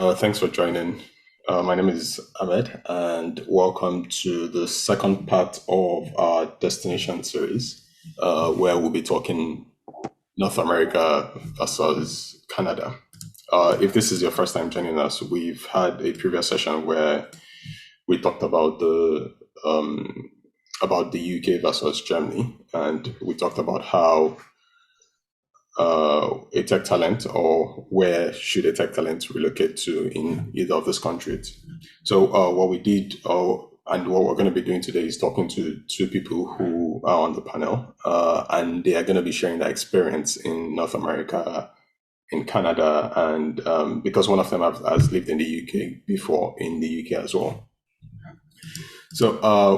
Thanks for joining. My name is Ahmed, and welcome to the second part of our destination series, where we'll be talking North America versus Canada. If this is your first time joining us, we've had a previous session where we talked about the UK versus Germany, and we talked about how a tech talent or where should a tech talent relocate to in either of these countries. So what we did and what we're going to be doing today is talking to two people who are on the panel, and they are going to be sharing their experience in North America, in Canada, and because one of them has lived in the UK before, in the UK as well. So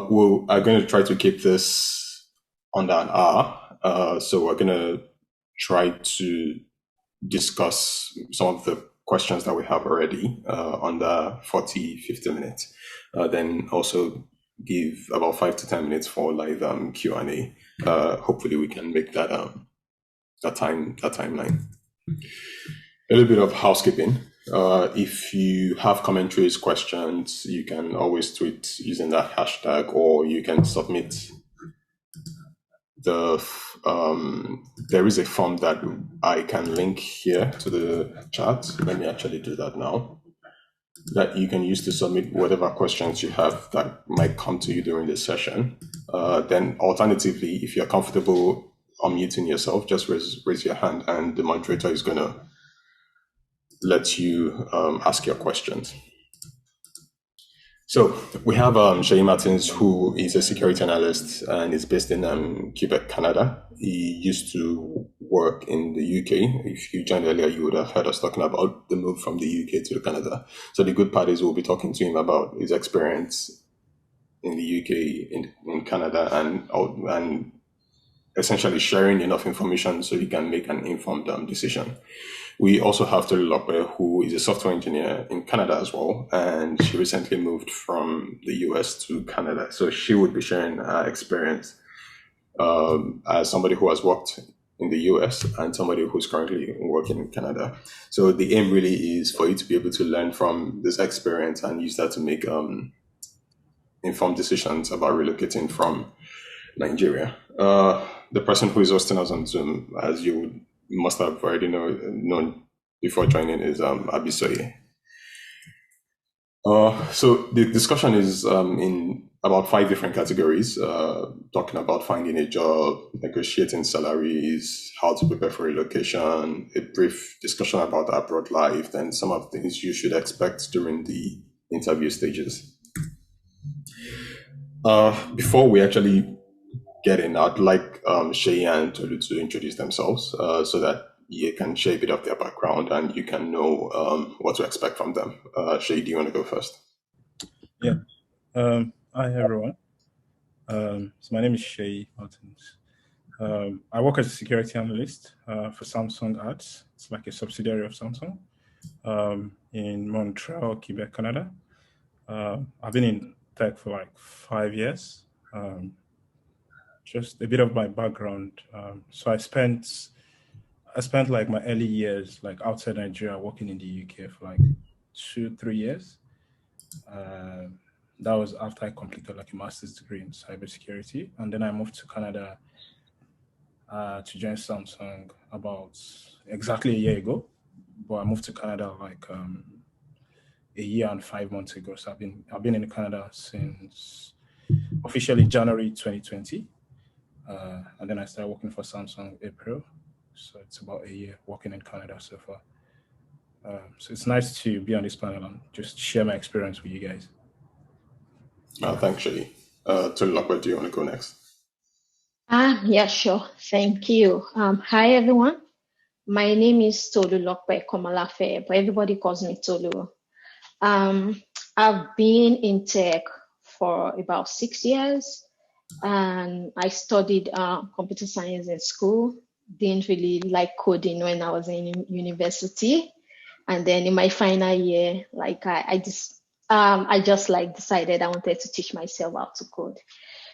we are going to try to keep this under an hour. So we're going to try to discuss some of the questions that we have already under 40, 50 minutes. Then also give about 5 to 10 minutes for live Q&A. Hopefully we can make that timeline. A little bit of housekeeping. If you have commentaries, questions, you can always tweet using that hashtag, or you can submit there is a form that I can link here to the chat. Let me actually do that now. That you can use to submit whatever questions you have that might come to you during this session. Then alternatively, if you're comfortable unmuting yourself, just raise your hand and the moderator is going to let you ask your questions. So we have Shay Martins, who is a security analyst and is based in Quebec, Canada. He used to work in the UK. If you joined earlier, you would have heard us talking about the move from the UK to Canada. So the good part is we'll be talking to him about his experience in the UK, in Canada, and essentially sharing enough information so he can make an informed decision. We also have Tori Lokwe, who is a software engineer in Canada as well, and she recently moved from the US to Canada. So she would be sharing her experience as somebody who has worked in the US and somebody who's currently working in Canada. So the aim really is for you to be able to learn from this experience and use that to make informed decisions about relocating from Nigeria. The person who is hosting us on Zoom, as you must have already known before joining, is Abisoye. So the discussion is in about 5 different categories, talking about finding a job, negotiating salaries, how to prepare for relocation, a brief discussion about abroad life, then some of the things you should expect during the interview stages. Before we actually get in, I'd like Shay and Tolu to introduce themselves so that you can share a bit of their background and you can know what to expect from them. Shay, do you want to go first? Yeah. Hi, everyone. So my name is Shay Martins. I work as a security analyst for Samsung Ads. It's like a subsidiary of Samsung in Montreal, Quebec, Canada. I've been in tech for like 5 years. Just a bit of my background. So I spent like my early years like outside Nigeria, working in the UK for like 2-3 years. That was after I completed like a master's degree in cybersecurity, and then I moved to Canada to join Samsung about exactly a year ago. But I moved to Canada like a year and 5 months ago. So I've been in Canada since officially January 2020. And then I started working for Samsung April. So it's about a year working in Canada so far. So it's nice to be on this panel and just share my experience with you guys. Thanks, Shay. Tolu Lokwe, do you want to go next? Yeah, sure. Thank you. Hi, everyone. My name is Tolu Lokwe Komalafe, but everybody calls me Tolu. I've been in tech for about 6 years, and I studied computer science in school. Didn't really like coding when I was in university, and then in my final year, like I just like decided I wanted to teach myself how to code.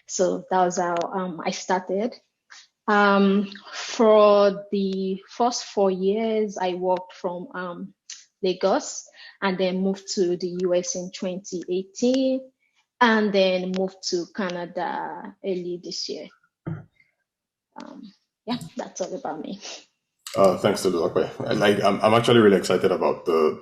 So that was how I started. For the first 4 years, I worked from Lagos, and then moved to the US in 2018, and then moved to Canada early this year. Yeah, that's all about me. Thanks to the Jakpa. I'm actually really excited about the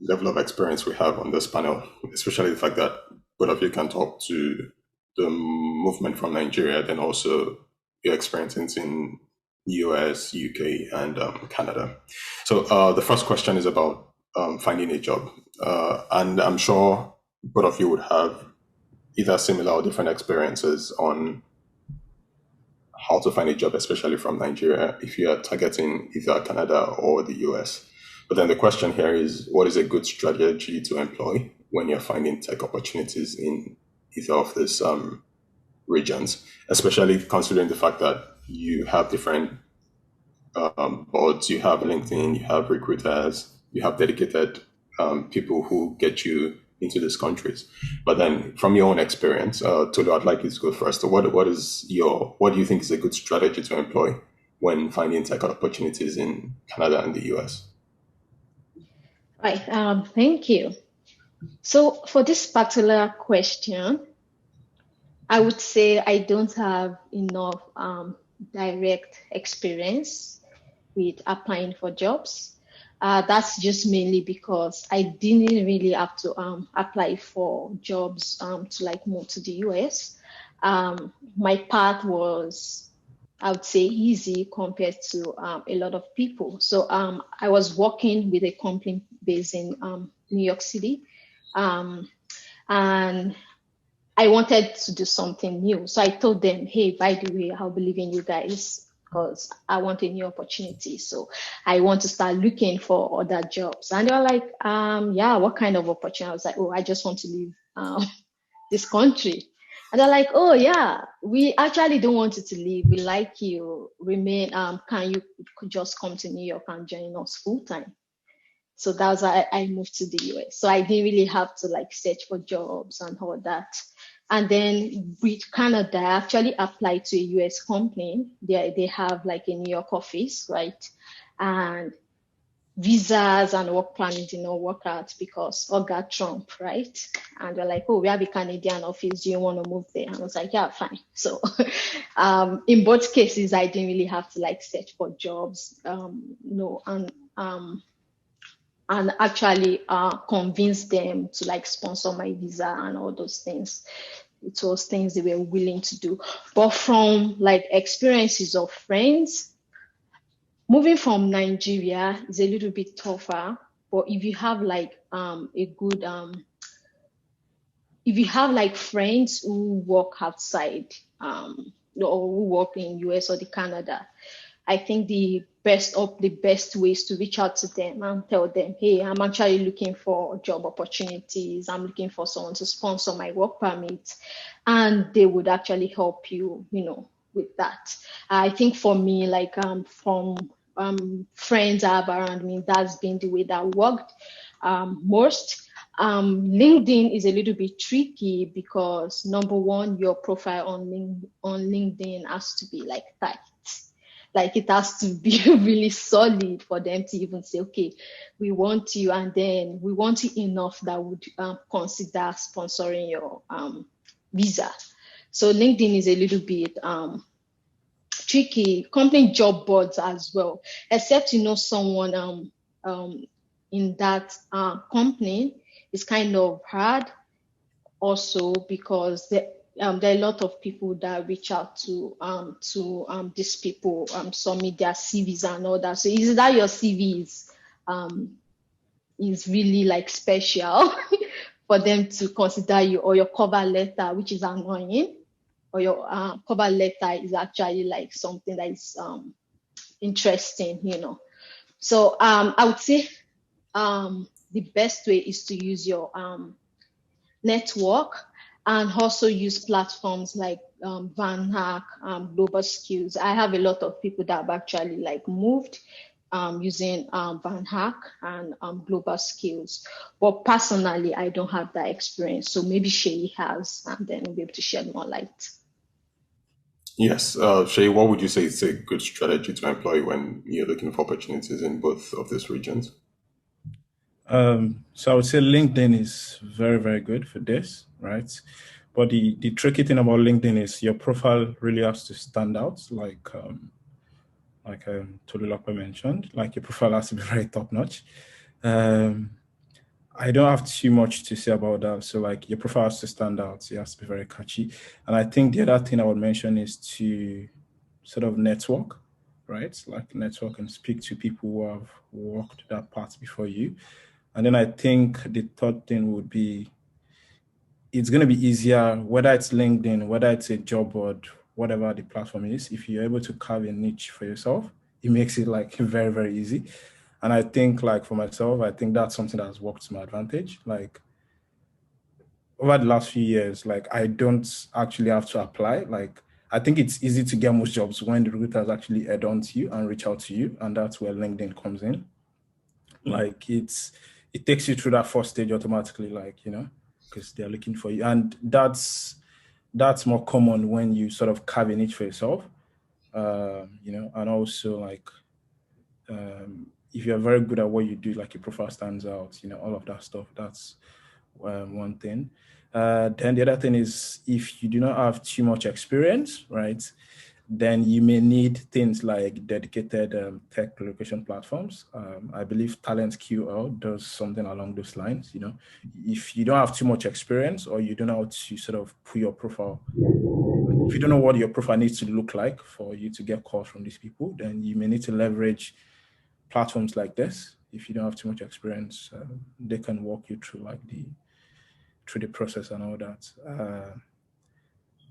level of experience we have on this panel, especially the fact that both of you can talk to the movement from Nigeria, then also your experiences in US, UK, and Canada. So the first question is about finding a job. And I'm sure both of you would have either similar or different experiences on how to find a job, especially from Nigeria, if you are targeting either Canada or the US. But then the question here is, what is a good strategy to employ when you're finding tech opportunities in either of these regions, especially considering the fact that you have different boards, you have LinkedIn, you have recruiters, you have dedicated people who get you into these countries. But then from your own experience, Tolu, I'd like you to go first. So what do you think is a good strategy to employ when finding tech opportunities in Canada and the US? Right. Thank you. So for this particular question, I would say I don't have enough direct experience with applying for jobs. That's just mainly because I didn't really have to apply for jobs to like move to the US. My path was, I would say, easy compared to a lot of people. So I was working with a company based in New York City, and I wanted to do something new. So I told them, hey, by the way, I'll believe in you guys because I want a new opportunity. So I want to start looking for other jobs. And they were like, yeah, what kind of opportunity? I was like, oh, I just want to leave this country. And they're like, oh yeah, we actually don't want you to leave. We like you. Remain. Can you just come to New York and join us full time? So that's why I moved to the US. So I didn't really have to like search for jobs and all that. And then with Canada, I actually applied to a US company. They have like a New York office, right? And visas and work permit did not work out because of got Trump, right? And they're like, oh, we have a Canadian office. Do you want to move there? And I was like, yeah, fine. So in both cases, I didn't really have to like search for jobs. No, and actually convince them to like sponsor my visa and all those things. It was things they were willing to do. But from like experiences of friends, moving from Nigeria is a little bit tougher. But if you have like a good if you have like friends who work outside or who work in US or the Canada, I think the best ways to reach out to them and tell them, hey, I'm actually looking for job opportunities. I'm looking for someone to sponsor my work permit, and they would actually help you, with that. I think for me, like from friends I have around me, that's been the way that worked most. LinkedIn is a little bit tricky because number one, your profile on LinkedIn has to be like tight. Like it has to be really solid for them to even say, okay, we want you, and then we want you enough that would consider sponsoring your visa. So LinkedIn is a little bit tricky. Company job boards as well, except someone in that company, is kind of hard also because there are a lot of people that reach out to these people, submit their CVs and all that. So is that your CV is really like special for them to consider you, or your cover letter, which is annoying, or your cover letter is actually like something that is interesting. So I would say the best way is to use your network, and also use platforms like VanHack, Global Skills. I have a lot of people that have actually like moved using VanHack and Global Skills. But personally, I don't have that experience. So maybe Shay has, and then we'll be able to shed more light. Yes. Shay, what would you say is a good strategy to employ when you're looking for opportunities in both of these regions? So I would say LinkedIn is very, very good for this, right? But the tricky thing about LinkedIn is your profile really has to stand out, Tolulope mentioned. Like your profile has to be very top notch. Um, I don't have too much to say about that. So like your profile has to stand out. It has to be very catchy. And I think the other thing I would mention is to sort of network, right? Like network and speak to people who have walked that path before you. And then I think the third thing would be it's going to be easier, whether it's LinkedIn, whether it's a job board, whatever the platform is, if you're able to carve a niche for yourself, it makes it like very, very easy. And I think like for myself, I think that's something that's worked to my advantage. Like over the last few years, like I don't actually have to apply. Like I think it's easy to get most jobs when the recruiters actually add on to you and reach out to you. And that's where LinkedIn comes in. Like it takes you through that first stage automatically, like, because they're looking for you. And that's more common when you sort of carve a niche for yourself. And also like if you're very good at what you do, like your profile stands out, all of that stuff. That's one thing. Then the other thing is if you do not have too much experience, right, then you may need things like dedicated tech location platforms. I believe Talent QL does something along those lines. If you don't have too much experience or you don't know how to sort of put your profile, if you don't know what your profile needs to look like for you to get calls from these people, then you may need to leverage platforms like this. If you don't have too much experience, they can walk you through through the process and all that.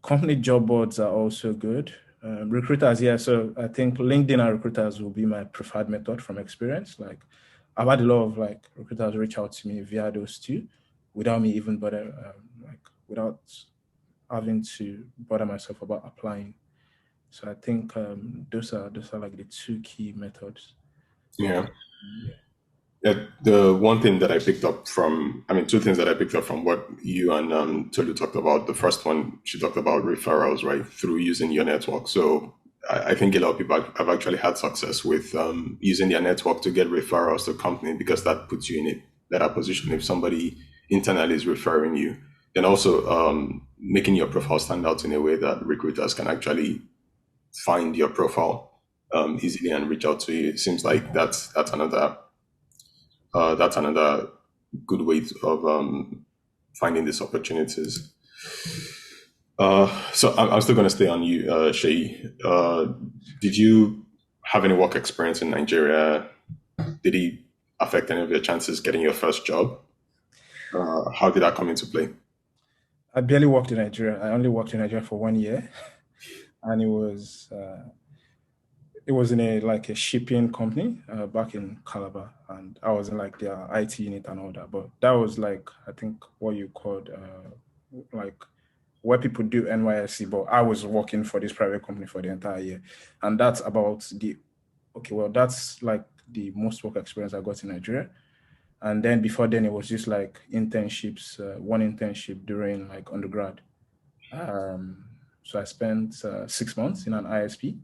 Company job boards are also good. Recruiters, yeah. So I think LinkedIn and recruiters will be my preferred method from experience. Like I've had a lot of like recruiters reach out to me via those two, without me even without having to bother myself about applying. So I think those are like the two key methods. Yeah. Yeah. Yeah, the one thing that I picked up from, I mean, two things that I picked up from what you and Tolu talked about. The first one, she talked about referrals, right, through using your network. So I think a lot of people have actually had success with using their network to get referrals to company because that puts you in a better position if somebody internally is referring you. Then also making your profile stand out in a way that recruiters can actually find your profile easily and reach out to you. It seems like that's another good way of finding these opportunities. So I'm still going to stay on you, Shay. Did you have any work experience in Nigeria? Did it affect any of your chances getting your first job? How did that come into play? I barely worked in Nigeria. I only worked in Nigeria for 1 year, and it was in a shipping company back in Calabar, and I was in like their IT unit and all that. But that was like I think what you called like where people do NYSC, but I was working for this private company for the entire year, and that's about the okay. Well, that's like the most work experience I got in Nigeria. And then before then, it was just like internships. One internship during like undergrad. Um, so I spent 6 months in an ISP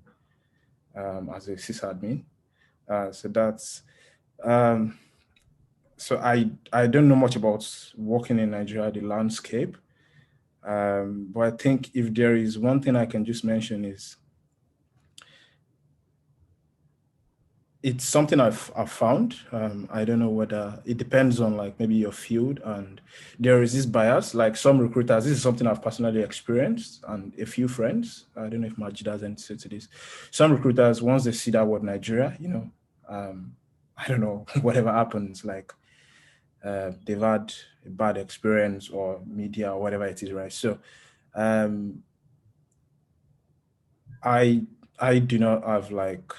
as a sysadmin. So that's um, so I don't know much about working in Nigeria, the landscape. But I think if there is one thing I can just mention is it's something I've found. I don't know whether it depends on like maybe your field, and there is this bias. Like some recruiters, this is something I've personally experienced, and a few friends. I don't know if Majid has anything to say to this. Some recruiters, once they see that word Nigeria, I don't know whatever happens, like they've had a bad experience or media or whatever it is, right? So um, I do not have like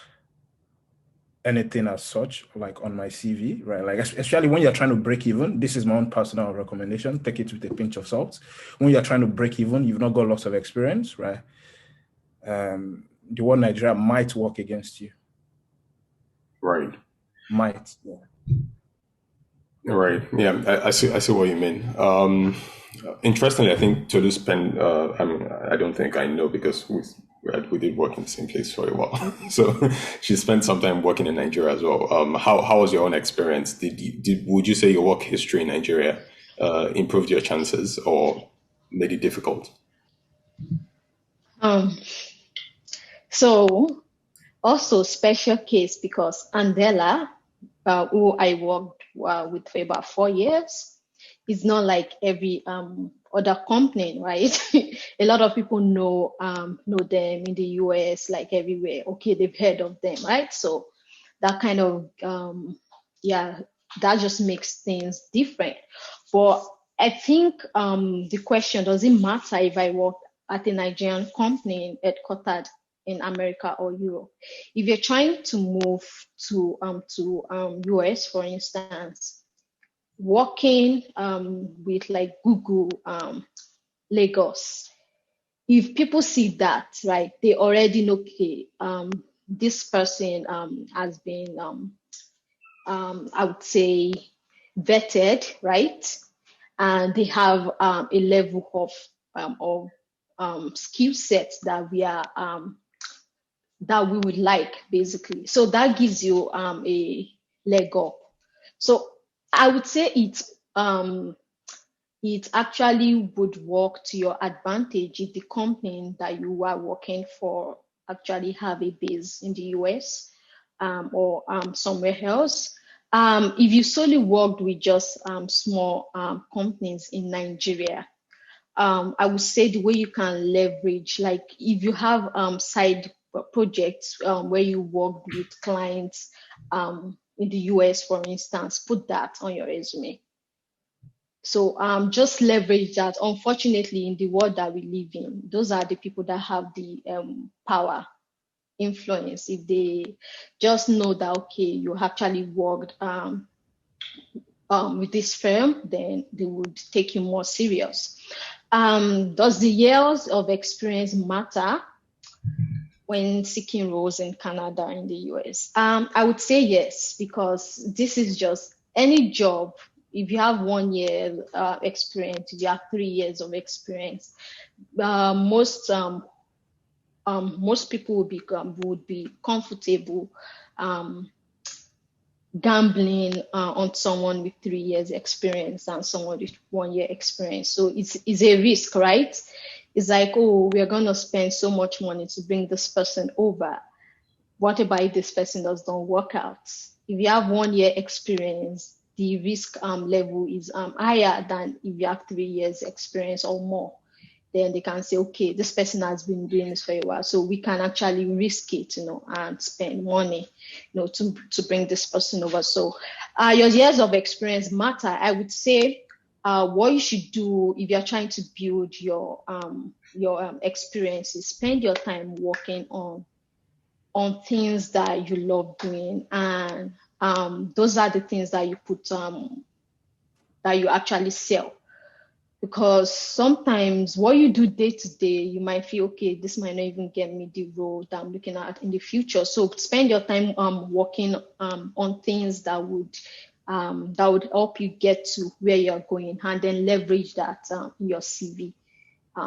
anything as such like on my CV, right? Like especially when you're trying to break even, this is my own personal recommendation. Take it with a pinch of salt. When you're trying to break even, you've not got lots of experience, right? The word Nigeria might work against you. Right. Might. Yeah. Right. Yeah, I see. I see what you mean. Interestingly, I think Tolu spent. I mean, I don't think I know because We did work in the same place for a while. So she spent some time working in Nigeria as well. How was your own experience? Would you say your work history in Nigeria improved your chances or made it difficult? Um, so also special case because Andela, who I worked with for about 4 years, is not like every other company, right? A lot of people know them in the US, like everywhere. Okay, they've heard of them, right? So that kind of yeah, that just makes things different. But I think the question, does it matter if I work at a Nigerian company headquartered in America or Europe? If you're trying to move to US, for instance, working with like Google Lagos, if people see that, right, they already know, okay, this person has been I would say vetted, right? And they have a level of skill sets that we would like, basically. So that gives you a leg up. So I would say it actually would work to your advantage if the company that you are working for actually have a base in the US or somewhere else. If you solely worked with just small companies in Nigeria, I would say the way you can leverage, like if you have side projects where you work with clients in the US, for instance, put that on your resume. So just leverage that. Unfortunately, in the world that we live in, those are the people that have the power, influence. If they just know that, okay, you actually worked with this firm, then they would take you more serious. Does the years of experience matter when seeking roles in Canada and the US? I would say yes, because this is just any job. If you have 1 year experience, if you have 3 years of experience, most people would be comfortable gambling on someone with 3 years experience and someone with 1 year experience. So it's a risk, right? It's like, oh, we're going to spend so much money to bring this person over. What about if this person does not work out? If you have 1 year experience, the risk level is higher than if you have 3 years experience or more. Then they can say, okay, this person has been doing this for a while, so we can actually risk it, and spend money, to bring this person over. So your years of experience matter. I would say what you should do if you're trying to build your experiences, spend your time working on things that you love doing, and those are the things that you put that you actually sell. Because sometimes what you do day to day, you might feel, okay, this might not even get me the role that I'm looking at in the future. So spend your time working on things that would help you get to where you're going, and then leverage that in your CV.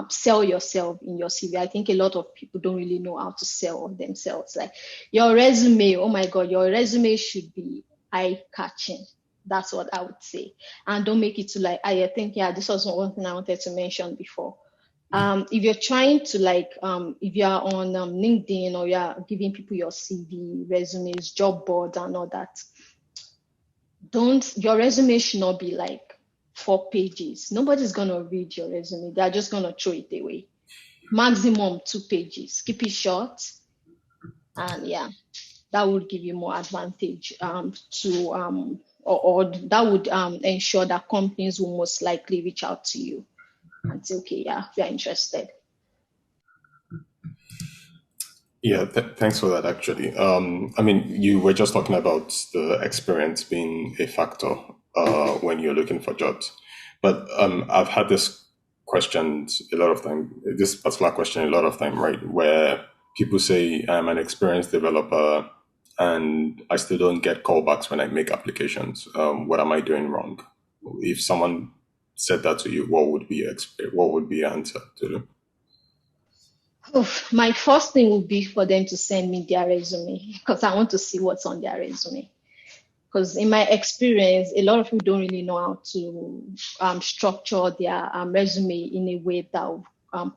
Sell yourself in your CV. I think a lot of people don't really know how to sell themselves. Like your resume, oh my God, your resume should be eye-catching. That's what I would say. And don't make it to like, I think, yeah, this was one thing I wanted to mention before. If you're trying to if you're on LinkedIn, or you're giving people your CV, resumes, job boards and all that, your resume should not be like 4 pages. Nobody's going to read your resume. They're just going to throw it away. Maximum 2 pages. Keep it short. And yeah, that would give you more advantage or that would ensure that companies will most likely reach out to you and say, okay, yeah, we are interested. Yeah, thanks for that, actually. I mean, you were just talking about the experience being a factor when you're looking for jobs. But I've had this this particular question a lot of time, right? Where people say, I'm an experienced developer and I still don't get callbacks when I make applications. What am I doing wrong? If someone said that to you, what would be your answer to them? Oof, my first thing would be for them to send me their resume because I want to see what's on their resume. Because in my experience, a lot of people don't really know how to structure their resume in a way that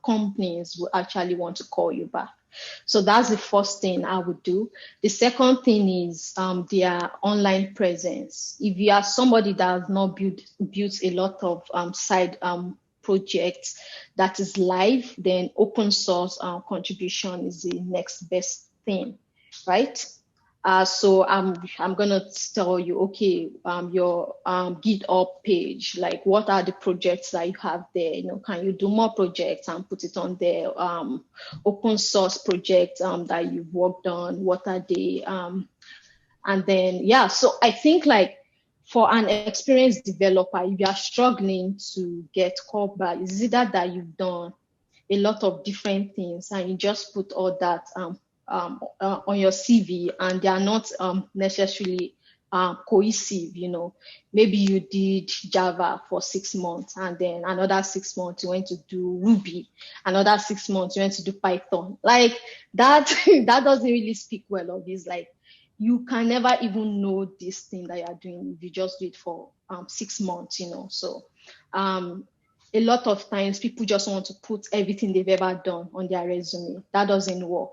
companies will actually want to call you back. So that's the first thing I would do. The second thing is their online presence. If you are somebody that has not built a lot of side projects that is live, then open source contribution is the next best thing, right? So I'm gonna tell you, okay, your GitHub page, like what are the projects that you have there? You know, can you do more projects and put it on there? Open source projects that you've worked on, what are they? And then yeah, so I think like for an experienced developer, if you are struggling to get called back, is it that you've done a lot of different things and you just put all that on your CV and they are not necessarily cohesive, you know. Maybe you did Java for 6 months and then another 6 months you went to do Ruby, another 6 months you went to do Python. Like that, that doesn't really speak well of this. Like you can never even know this thing that you are doing if you just do it for 6 months, you know. So a lot of times people just want to put everything they've ever done on their resume. That doesn't work.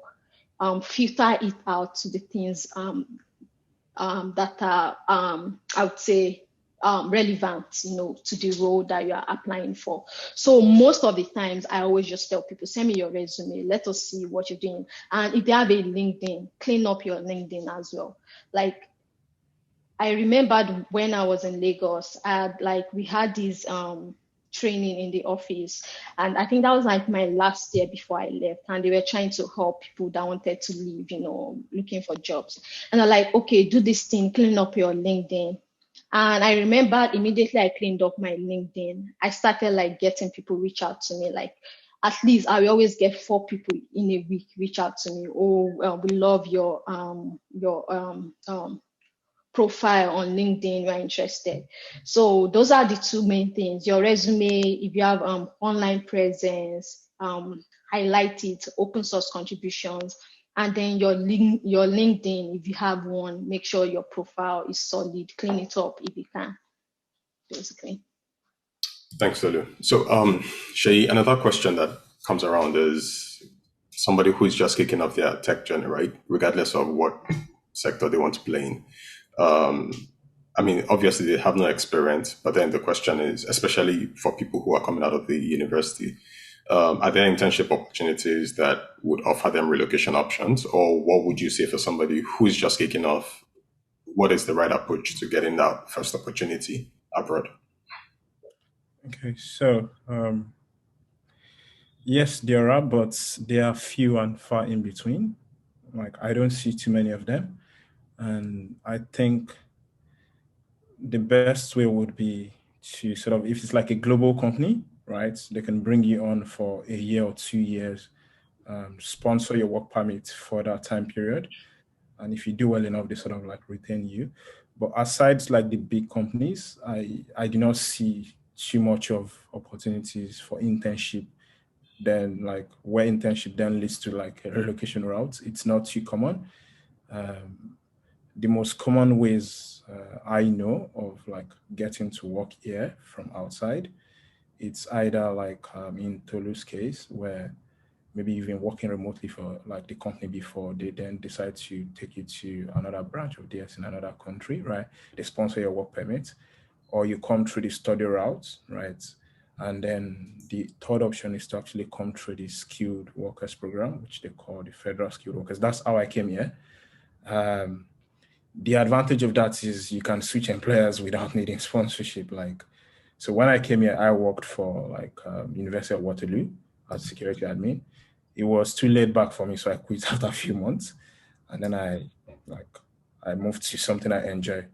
Filter it out to the things that are, I would say, relevant, you know, to the role that you are applying for. So most of the times, I always just tell people, send me your resume. Let us see what you're doing. And if they have a LinkedIn, clean up your LinkedIn as well. Like I remembered when I was in Lagos, we had this training in the office, and I think that was like my last year before I left, and they were trying to help people that wanted to leave, you know, looking for jobs. And I'm like, okay, do this thing, clean up your LinkedIn. And I remember immediately I cleaned up my LinkedIn, I started like getting people reach out to me, like at least I will always get 4 people in a week reach out to me. Oh, well, we love your profile on LinkedIn, you're interested. So those are the 2 main things. Your resume, if you have online presence, highlight it, open source contributions, and then your LinkedIn, if you have one, make sure your profile is solid, clean it up if you can, basically. Thanks, Lulu. So, Shay, another question that comes around is somebody who is just kicking off their tech journey, right? Regardless of what sector they want to play in. I mean, obviously they have no experience, but then the question is, especially for people who are coming out of the university, are there internship opportunities that would offer them relocation options? Or what would you say for somebody who's just kicking off? What is the right approach to getting that first opportunity abroad? Okay, so yes, there are, but they are few and far in between. Like I don't see too many of them. And I think the best way would be to sort of, if it's like a global company, right, they can bring you on for a year or 2 years, sponsor your work permit for that time period. And if you do well enough, they sort of like retain you. But aside like the big companies, I do not see too much of opportunities for internship. Then like where internship then leads to like a relocation route, it's not too common. The most common ways I know of like getting to work here from outside, it's either like in Tolu's case where maybe you've been working remotely for like the company before, they then decide to take you to another branch of theirs in another country, right? They sponsor your work permit, or you come through the study route, right? And then the third option is to actually come through the skilled workers program, which they call the federal skilled workers. That's how I came here. The advantage of that is you can switch employers without needing sponsorship. Like, so when I came here, I worked for like University of Waterloo as security admin. It was too laid back for me, so I quit after a few months, and then I moved to something I enjoy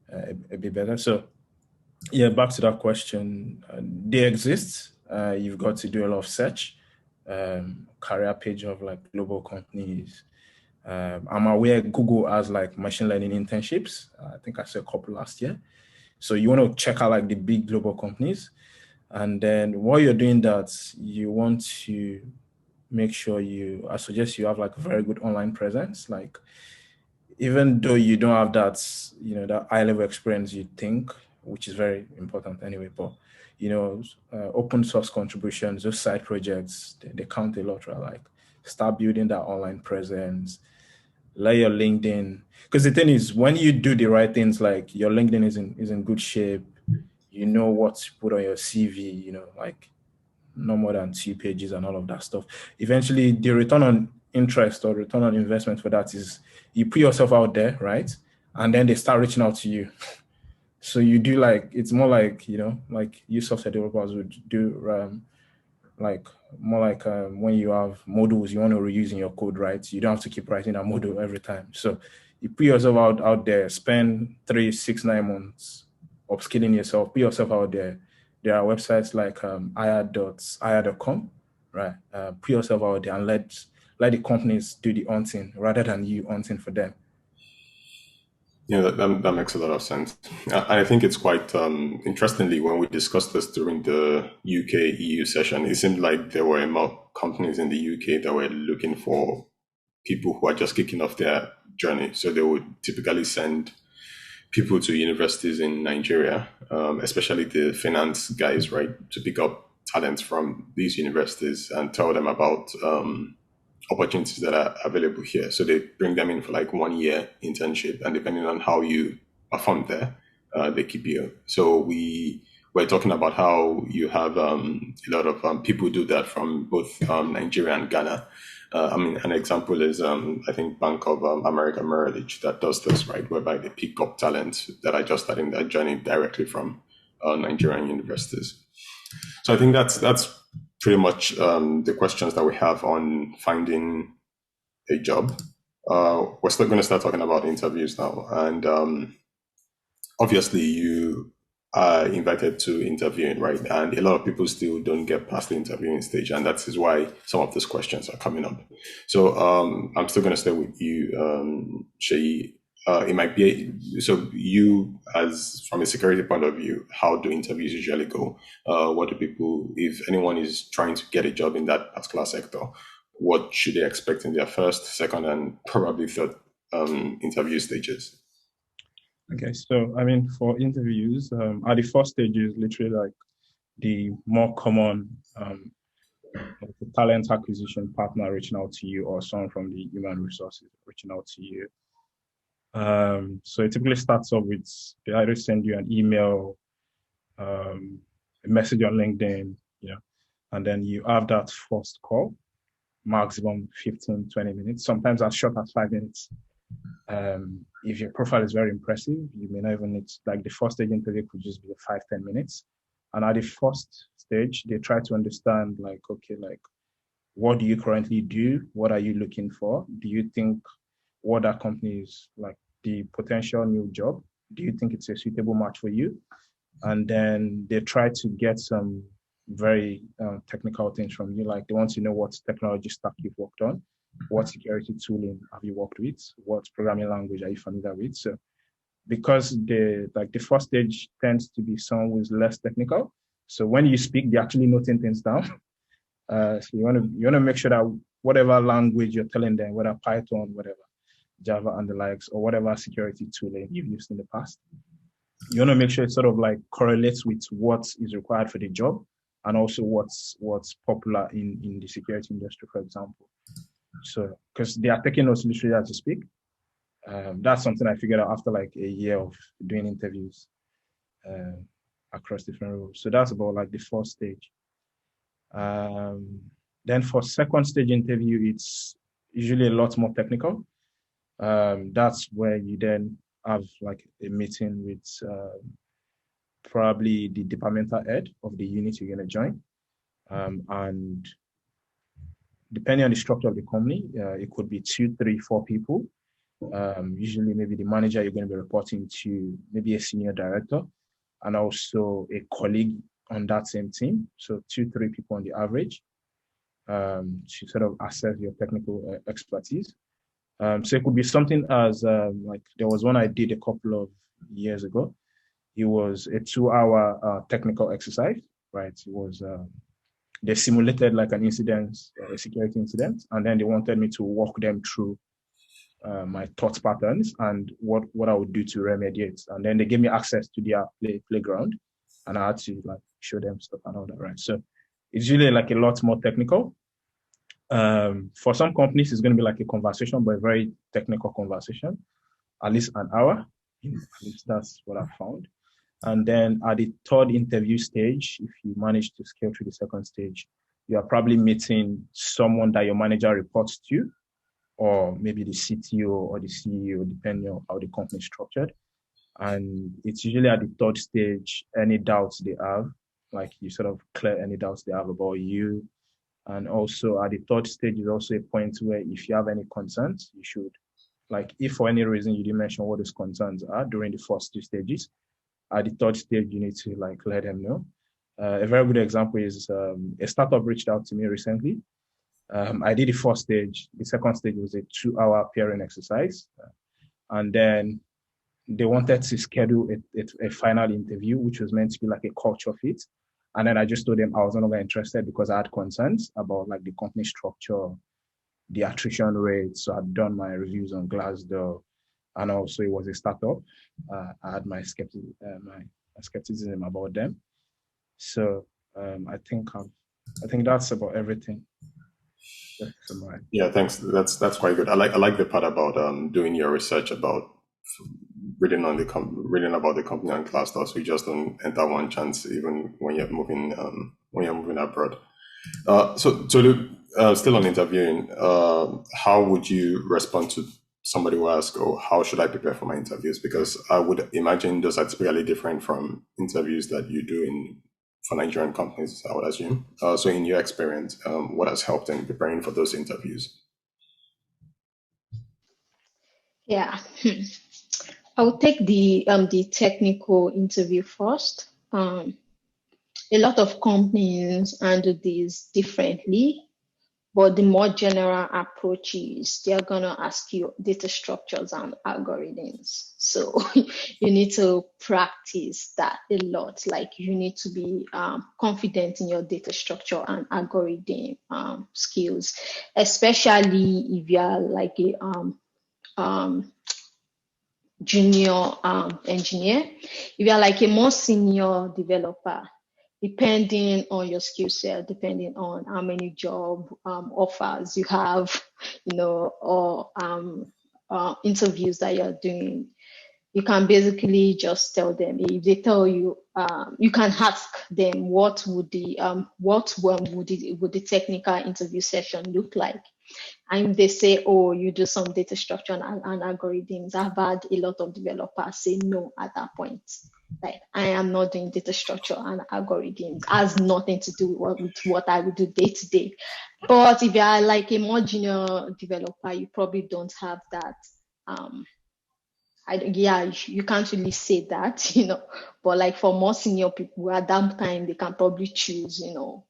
a bit better. So yeah, back to that question, they exist. You've got to do a lot of search, career page of like global companies. I'm aware Google has like machine learning internships. I think I saw a couple last year. So you want to check out like the big global companies. And then while you're doing that, you want to make sure I suggest you have like a very good online presence. Like, even though you don't have that, that high level experience you think, which is very important anyway, but, open source contributions, those side projects, they count a lot, right? Like, start building that online presence, let your LinkedIn, because the thing is, when you do the right things, like your LinkedIn is in good shape, you know what to put on your CV, like no more than 2 pages and all of that stuff. Eventually, the return on interest or return on investment for that is you put yourself out there, right? And then they start reaching out to you. So you do, like, it's more like, like you software developers would do, like more like when you have modules you want to reuse in your code, right? You don't have to keep writing that module every time. So you put yourself out there, spend 3, 6, 9 months upskilling yourself, put yourself out there. There are websites like aya.com, right? Put yourself out there and let the companies do the hunting rather than you hunting for them. Yeah, that makes a lot of sense. I think it's quite interestingly, when we discussed this during the UK EU session, it seemed like there were more companies in the UK that were looking for people who are just kicking off their journey. So they would typically send people to universities in Nigeria, especially the finance guys, right, to pick up talents from these universities and tell them about opportunities that are available here. So they bring them in for like 1 year internship, and depending on how you perform there, they keep you. So we were talking about how you have a lot of people do that from both Nigeria and Ghana. I mean, an example is I think Bank of America Merrill Lynch that does this, right, whereby they pick up talent that are just starting their journey directly from Nigerian universities. So I think that's pretty much the questions that we have on finding a job. We're still going to start talking about interviews now, and obviously you are invited to interviewing, right? And a lot of people still don't get past the interviewing stage, and that is why some of these questions are coming up. So I'm still going to stay with you, Shay. It might be so. You, as from a security point of view, how do interviews usually go? What do people, if anyone is trying to get a job in that particular sector, what should they expect in their first, second, and probably third interview stages? Okay, so I mean, for interviews, at the first stage is literally like the more common, like the talent acquisition partner reaching out to you or someone from the human resources reaching out to you. So it typically starts off with they either send you an email, a message on LinkedIn, and then you have that first call, maximum 15, 20 minutes, sometimes as short as 5 minutes. If your profile is very impressive, you may not even need, like, the first stage interview could just be 5, 10 minutes. And at the first stage, they try to understand, like, okay, like, what do you currently do? What are you looking for? Do you think what that company is, like, the potential new job? Do you think it's a suitable match for you? And then they try to get some very technical things from you. Like, they want to know what technology stack you've worked on, what security tooling have you worked with, what programming language are you familiar with. So because the first stage tends to be someone who's less technical. So when you speak, they're actually noting things down. So you want to make sure that whatever language you're telling them, whether Python, whatever, Java and the likes, or whatever security tooling you've used in the past, you want to make sure it sort of like correlates with what is required for the job and also what's popular in the security industry, for example. So, because they are taking notes literally as you speak. That's something I figured out after like a year of doing interviews across different roles. So that's about like the first stage. Then for second stage interview, it's usually a lot more technical. That's where you then have like a meeting with probably the departmental head of the unit you're going to join. And depending on the structure of the company, it could be 2, 3, 4 people. Usually maybe the manager you're going to be reporting to, maybe a senior director, and also a colleague on that same team. So 2, 3 people on the average to sort of assess your technical expertise. So it could be something as like there was one I did a couple of years ago. It was a 2-hour technical exercise, right? It was they simulated like an incident, a security incident, and then they wanted me to walk them through my thought patterns and what I would do to remediate. And then they gave me access to their playground, and I had to like show them stuff and all that, right? So it's usually like a lot more technical. For some companies, it's going to be like a conversation, but a very technical conversation, at least an hour. At least that's what I found. And then at the third interview stage, if you manage to scale through the second stage, you are probably meeting someone that your manager reports to, or maybe the CTO or the CEO, depending on how the company is structured. And it's usually at the third stage, any doubts they have, like you sort of clear any doubts they have about you. And also at the third stage is also a point where if you have any concerns, you should, like if for any reason you didn't mention what those concerns are during the first two stages, at the third stage, you need to like let them know. A very good example is a startup reached out to me recently. I did the first stage. The second stage was a 2-hour pairing exercise. And then they wanted to schedule a final interview, which was meant to be like a culture fit. And then I just told them I was no longer interested because I had concerns about like the company structure, the attrition rate. So I'd done my reviews on Glassdoor, and also it was a startup. I had my skepticism about them. So I think that's about everything. Yeah, thanks. That's quite good. I like the part about doing your research about reading about the company on Glassdoor, so you just don't enter one chance even when you're moving abroad. Still on interviewing, how would you respond to somebody who asks, "Oh, how should I prepare for my interviews?" Because I would imagine those are typically different from interviews that you do for Nigerian companies, I would assume. So in your experience, what has helped in preparing for those interviews? Yeah. I will take the technical interview first. A lot of companies handle this differently, but the more general approach is they're gonna ask you data structures and algorithms. So you need to practice that a lot. Like you need to be confident in your data structure and algorithm skills, especially if you're like a junior engineer. If you're like a more senior developer, depending on your skill set, depending on how many job offers you have, or interviews that you're doing, you can basically just tell them. If they tell you, you can ask them what would the technical interview session look like. And they say, oh, you do some data structure and algorithms. I've had a lot of developers say no at that point. Like, I am not doing data structure and algorithms. Has nothing to do with what I would do day to day. But if you are like a more junior developer, you probably don't have that. You can't really say that, but like for more senior people at that time, they can probably choose,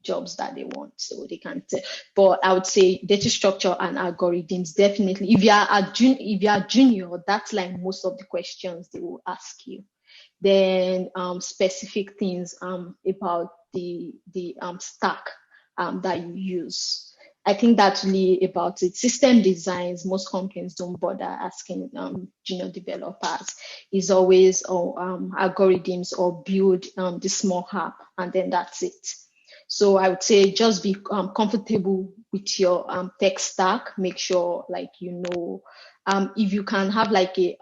jobs that they want. So they can but I would say data structure and algorithms, definitely. If you are junior, that's like most of the questions they will ask you. Then specific things about the stack that you use. I think that's really about it. System designs, most companies don't bother asking junior developers. It's always algorithms or build the small app, and then that's it. So I would say just be comfortable with your tech stack. Make sure like if you can have like a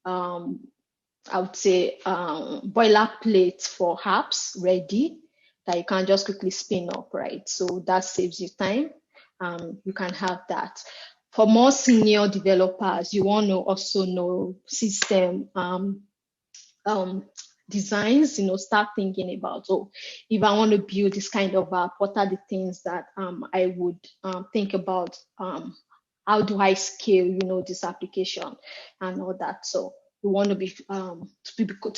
I would say boilerplate for apps ready that you can just quickly spin up, right? So that saves you time. You can have that. For more senior developers, you want to also know system designs, start thinking about, if I want to build this kind of app, what are the things that I would think about? How do I scale, this application and all that? So you want to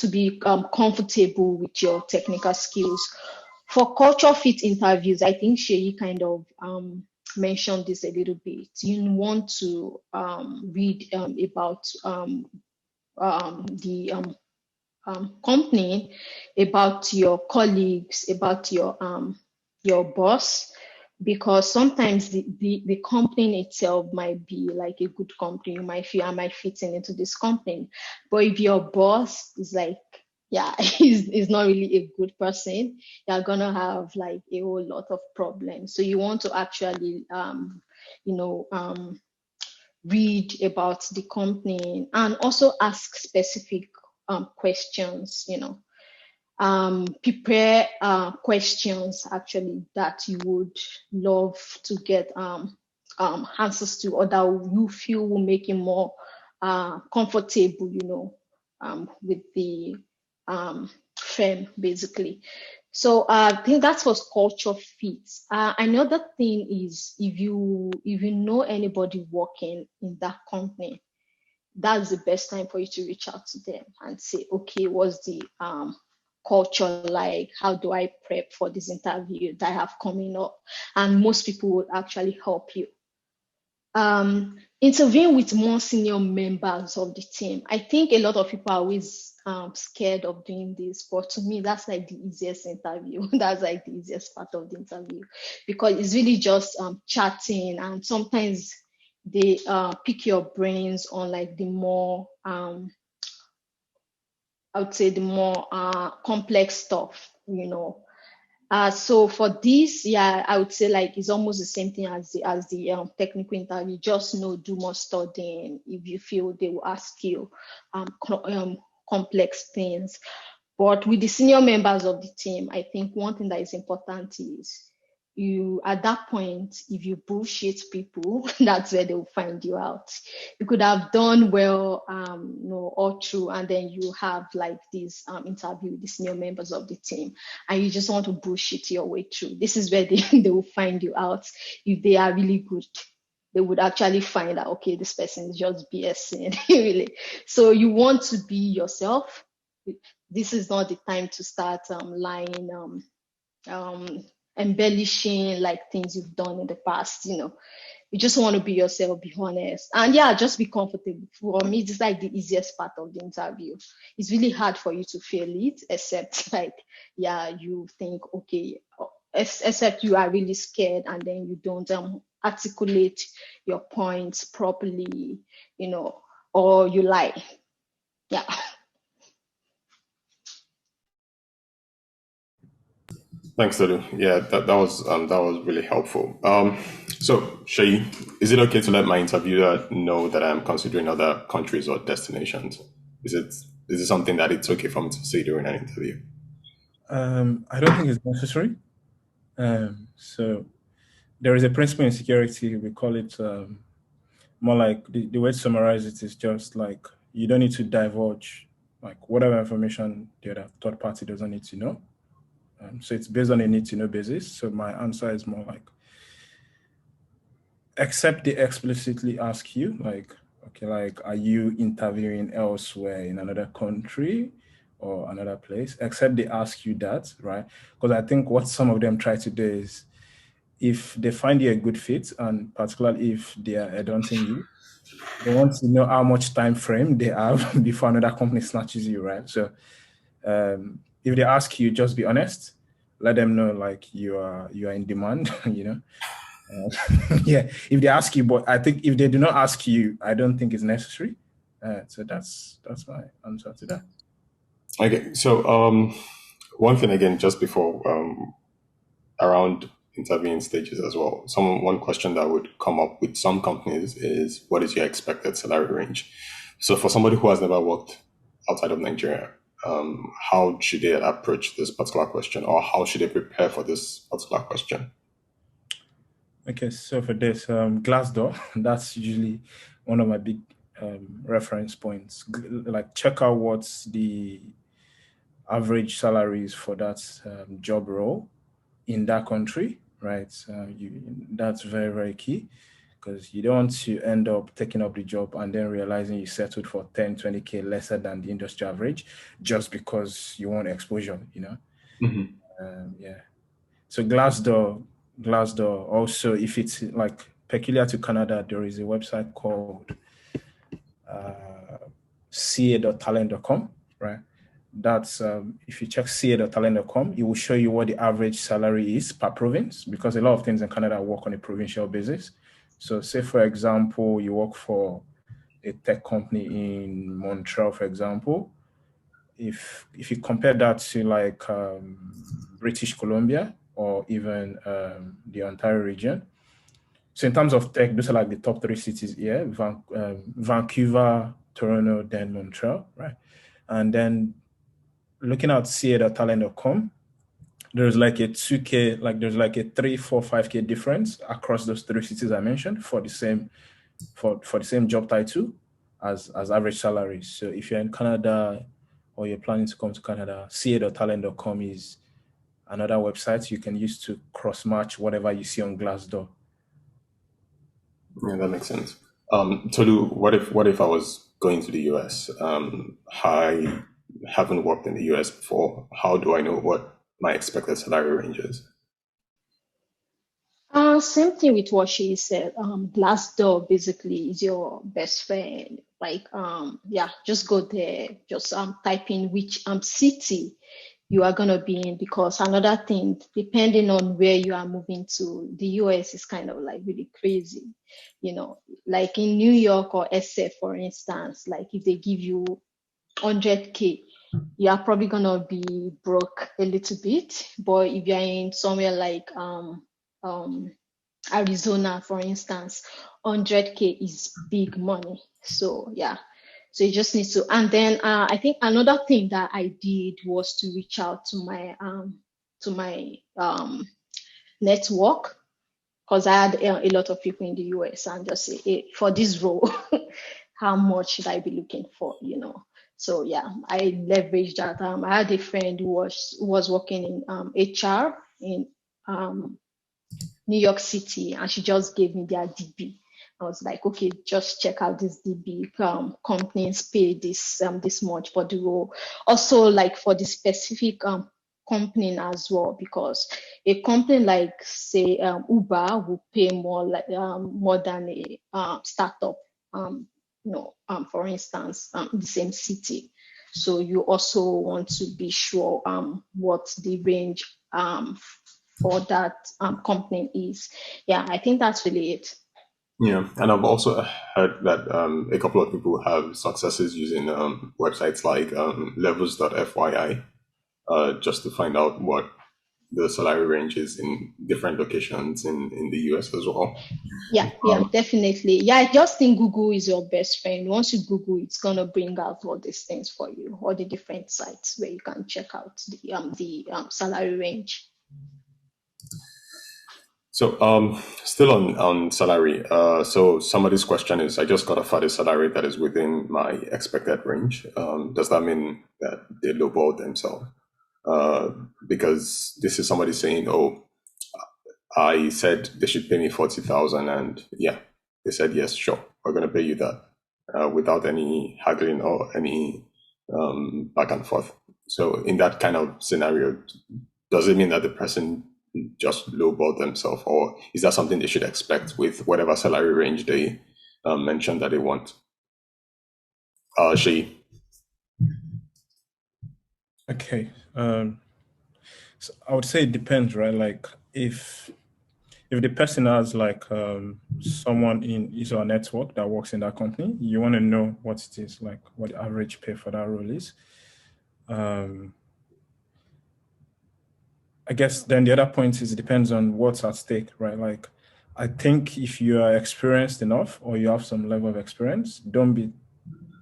be comfortable with your technical skills. For culture fit interviews, I think Sheyi kind of mentioned this a little bit. You want to read about the company, about your colleagues, about your your boss, because sometimes the company itself might be like a good company. You might feel I might fit into this company. But if your boss is like, yeah, he's not really a good person, you're gonna have like a whole lot of problems. So you want to actually you know read about the company and also ask specific questions, prepare questions actually that you would love to get answers to, or that you feel will make you more comfortable, with the firm, basically. So I think that's what culture fits. Another thing is if you know anybody working in that company, that's the best time for you to reach out to them and say, okay, what's the culture like? How do I prep for this interview that I have coming up? And most people would actually help you. Intervene with more senior members of the team. I think a lot of people are always scared of doing this, but to me, that's like the easiest interview. That's like the easiest part of the interview, because it's really just chatting, and sometimes they pick your brains on like the more I would say the more complex stuff, So for this, yeah, I would say like it's almost the same thing as the technical interview. Just do more studying if you feel they will ask you complex things. But with the senior members of the team, I think one thing that is important is you, at that point, if you bullshit people, that's where they will find you out. You could have done well, all through, and then you have like this interview with the senior members of the team, and you just want to bullshit your way through. This is where they will find you out. If they are really good, they would actually find out, okay, this person is just BSing, really. So you want to be yourself. This is not the time to start lying, embellishing like things you've done in the past. You just want to be yourself, be honest, and yeah, just be comfortable. For me, it's like the easiest part of the interview. It's really hard for you to fail it, except like, yeah, you think, okay, except you are really scared and then you don't articulate your points properly, or you lie. Yeah. Thanks, Tolu. Yeah, that was really helpful. So Shay, is it okay to let my interviewer know that I'm considering other countries or destinations? Is it something that it's okay for me to say during an interview? I don't think it's necessary. So there is a principle in security. We call it more like the way to summarize it is just like you don't need to divulge like whatever information the other third party doesn't need to know. So it's based on a need to know basis. So my answer is more like, except they explicitly ask you, like, okay, like, are you interviewing elsewhere in another country or another place? Except they ask you that, right? Because I think what some of them try to do is, if they find you a good fit, and particularly if they are headhunting you, they want to know how much time frame they have before another company snatches you, right? So if they ask you, just be honest. Let them know like you are in demand, yeah, if they ask you, but I think if they do not ask you, I don't think it's necessary. So that's my answer to that. Okay, so one thing again, just before around interviewing stages as well. One question that would come up with some companies is, what is your expected salary range? So for somebody who has never worked outside of Nigeria, how should they approach this particular question, or how should they prepare for this particular question? Okay, so for this, Glassdoor, that's usually one of my big reference points. Like, check out what's the average salaries for that job role in that country, right? That's very, very key, because you don't want to end up taking up the job and then realizing you settled for 10, 20K lesser than the industry average just because you want exposure, Yeah. So Glassdoor also, if it's like peculiar to Canada, there is a website called ca.talent.com, right? That's if you check ca.talent.com, it will show you what the average salary is per province, because a lot of things in Canada work on a provincial basis. So say, for example, you work for a tech company in Montreal, for example. If you compare that to like British Columbia or even the Ontario region, so in terms of tech, those are like the top three cities here: Vancouver, Toronto, then Montreal, right? And then looking at ca.talent.com, there's like a 2K, like there's like a 3, 4, 5K difference across those three cities I mentioned for the same for the same job title as average salaries. So if you're in Canada or you're planning to come to Canada, ca.talent.com is another website you can use to cross-match whatever you see on Glassdoor. Yeah, that makes sense. Tolu, what if I was going to the US? I haven't worked in the US before. How do I know what my expected salary range is? Same thing with what she said. Glassdoor basically is your best friend. Like, yeah, just go there, just type in which city you are gonna be in, because another thing, depending on where you are moving to, the US is kind of like really crazy. You know, like in New York or SF, for instance, like if they give you 100K, you are probably gonna be broke a little bit. But if you're in somewhere like um Arizona, for instance, 100K is big money. So yeah, so you just need to. And then I think another thing that I did was to reach out to my network, because I had a lot of people in the US, and just say, hey, for this role, how much should I be looking for? You know. So yeah, I leveraged that. I had a friend who was working in HR in New York City, and she just gave me their DB. I was like, okay, just check out this DB. Companies pay this much for the role. Also, like for the specific company as well, because a company like say Uber will pay more, like more than a startup. For instance, the same city. So you also want to be sure what the range for that company is. Yeah, I think that's really it. Yeah, and I've also heard that a couple of people have successes using websites like levels.fyi just to find out what the salary range is in different locations in the US as well. Yeah, definitely. Yeah, I just think Google is your best friend. Once you Google, it's gonna bring out all these things for you, all the different sites where you can check out the salary range. So, still on salary. So somebody's question is, I just got offered a salary that is within my expected range. Does that mean that they lowball themselves? Because this is somebody saying, "Oh, I said they should pay me 40,000, and yeah, they said yes, sure, we're going to pay you that, without any haggling or any back and forth." So, in that kind of scenario, does it mean that the person just lowballed themselves, or is that something they should expect with whatever salary range they mentioned that they want? She. Okay. So I would say it depends, right? Like if the person has like someone in his or her network that works in that company, you want to know what it is, like what the average pay for that role is. I guess then the other point is it depends on what's at stake, right? Like I think if you are experienced enough or you have some level of experience,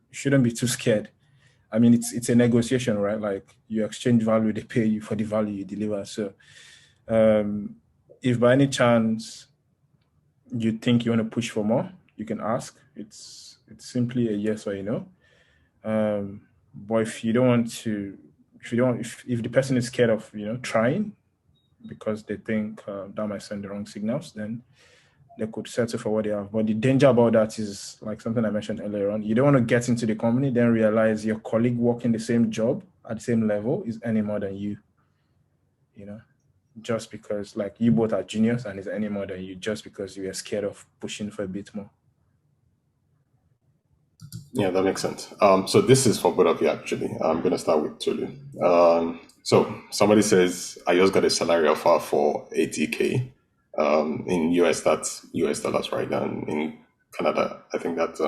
shouldn't be too scared. I mean, it's a negotiation, right? Like you exchange value, they pay you for the value you deliver. So if by any chance you think you want to push for more, you can ask. It's simply a yes or a no. But if you don't want to, if the person is scared of trying because they think that might send the wrong signals, then they could settle for what they have. But the danger about that is like something I mentioned earlier on. You don't want to get into the company, then realize your colleague working the same job at the same level is earning more than you. Just because like you both are juniors and is earning more than you, just because you are scared of pushing for a bit more. Yeah, that makes sense. So this is for both of you actually. I'm going to start with Tolu. So somebody says, I just got a salary offer for 80K. In US, that's US dollars, right? And in Canada, I think that's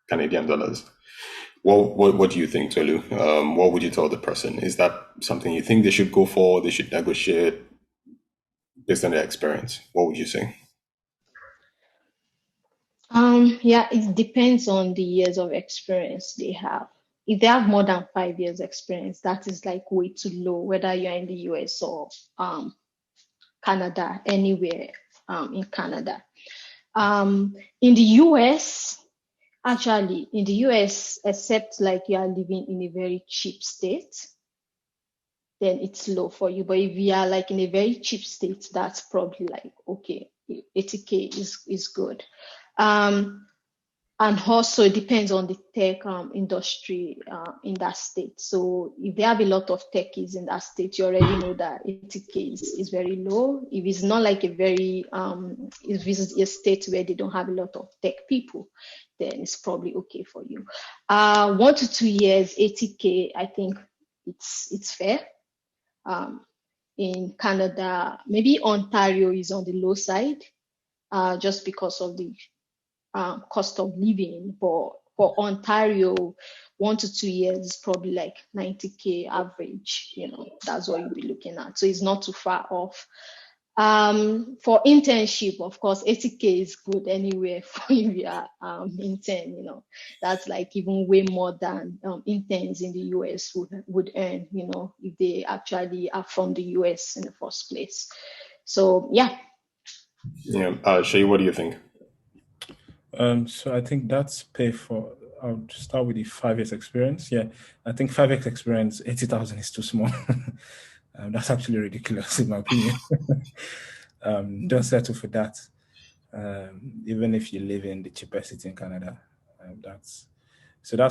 Canadian dollars. What do you think, Tolu? What would you tell the person? Is that something you think they should go for? They should negotiate based on their experience? What would you say? Yeah, it depends on the years of experience they have. If they have more than 5 years experience, that is like way too low, whether you're in the US or Canada, anywhere in Canada. In the US, actually, in the US, except like you are living in a very cheap state, then it's low for you. But if you are like in a very cheap state, that's probably like okay, 80K is good. And also it depends on the tech industry in that state. So if they have a lot of techies in that state, you already know that 80K is very low. If it's not like a very if it's a state where they don't have a lot of tech people, then it's probably okay for you. 1 to 2 years, 80K, I think it's fair. In Canada, maybe Ontario is on the low side, just because of the cost of living. But for Ontario, 1 to 2 years is probably like 90K average. That's what you'll be looking at. So it's not too far off. For internship, of course, 80K is good anywhere for if you are intern. That's like even way more than interns in the US would earn. If they actually are from the US in the first place. So yeah. Yeah, Shay, what do you think? So I think that's pay for. I'll start with the 5 years experience. Yeah, I think 5 years experience, 80,000 is too small. That's actually ridiculous in my opinion. Don't settle for that. Even if you live in the cheapest city in Canada, that's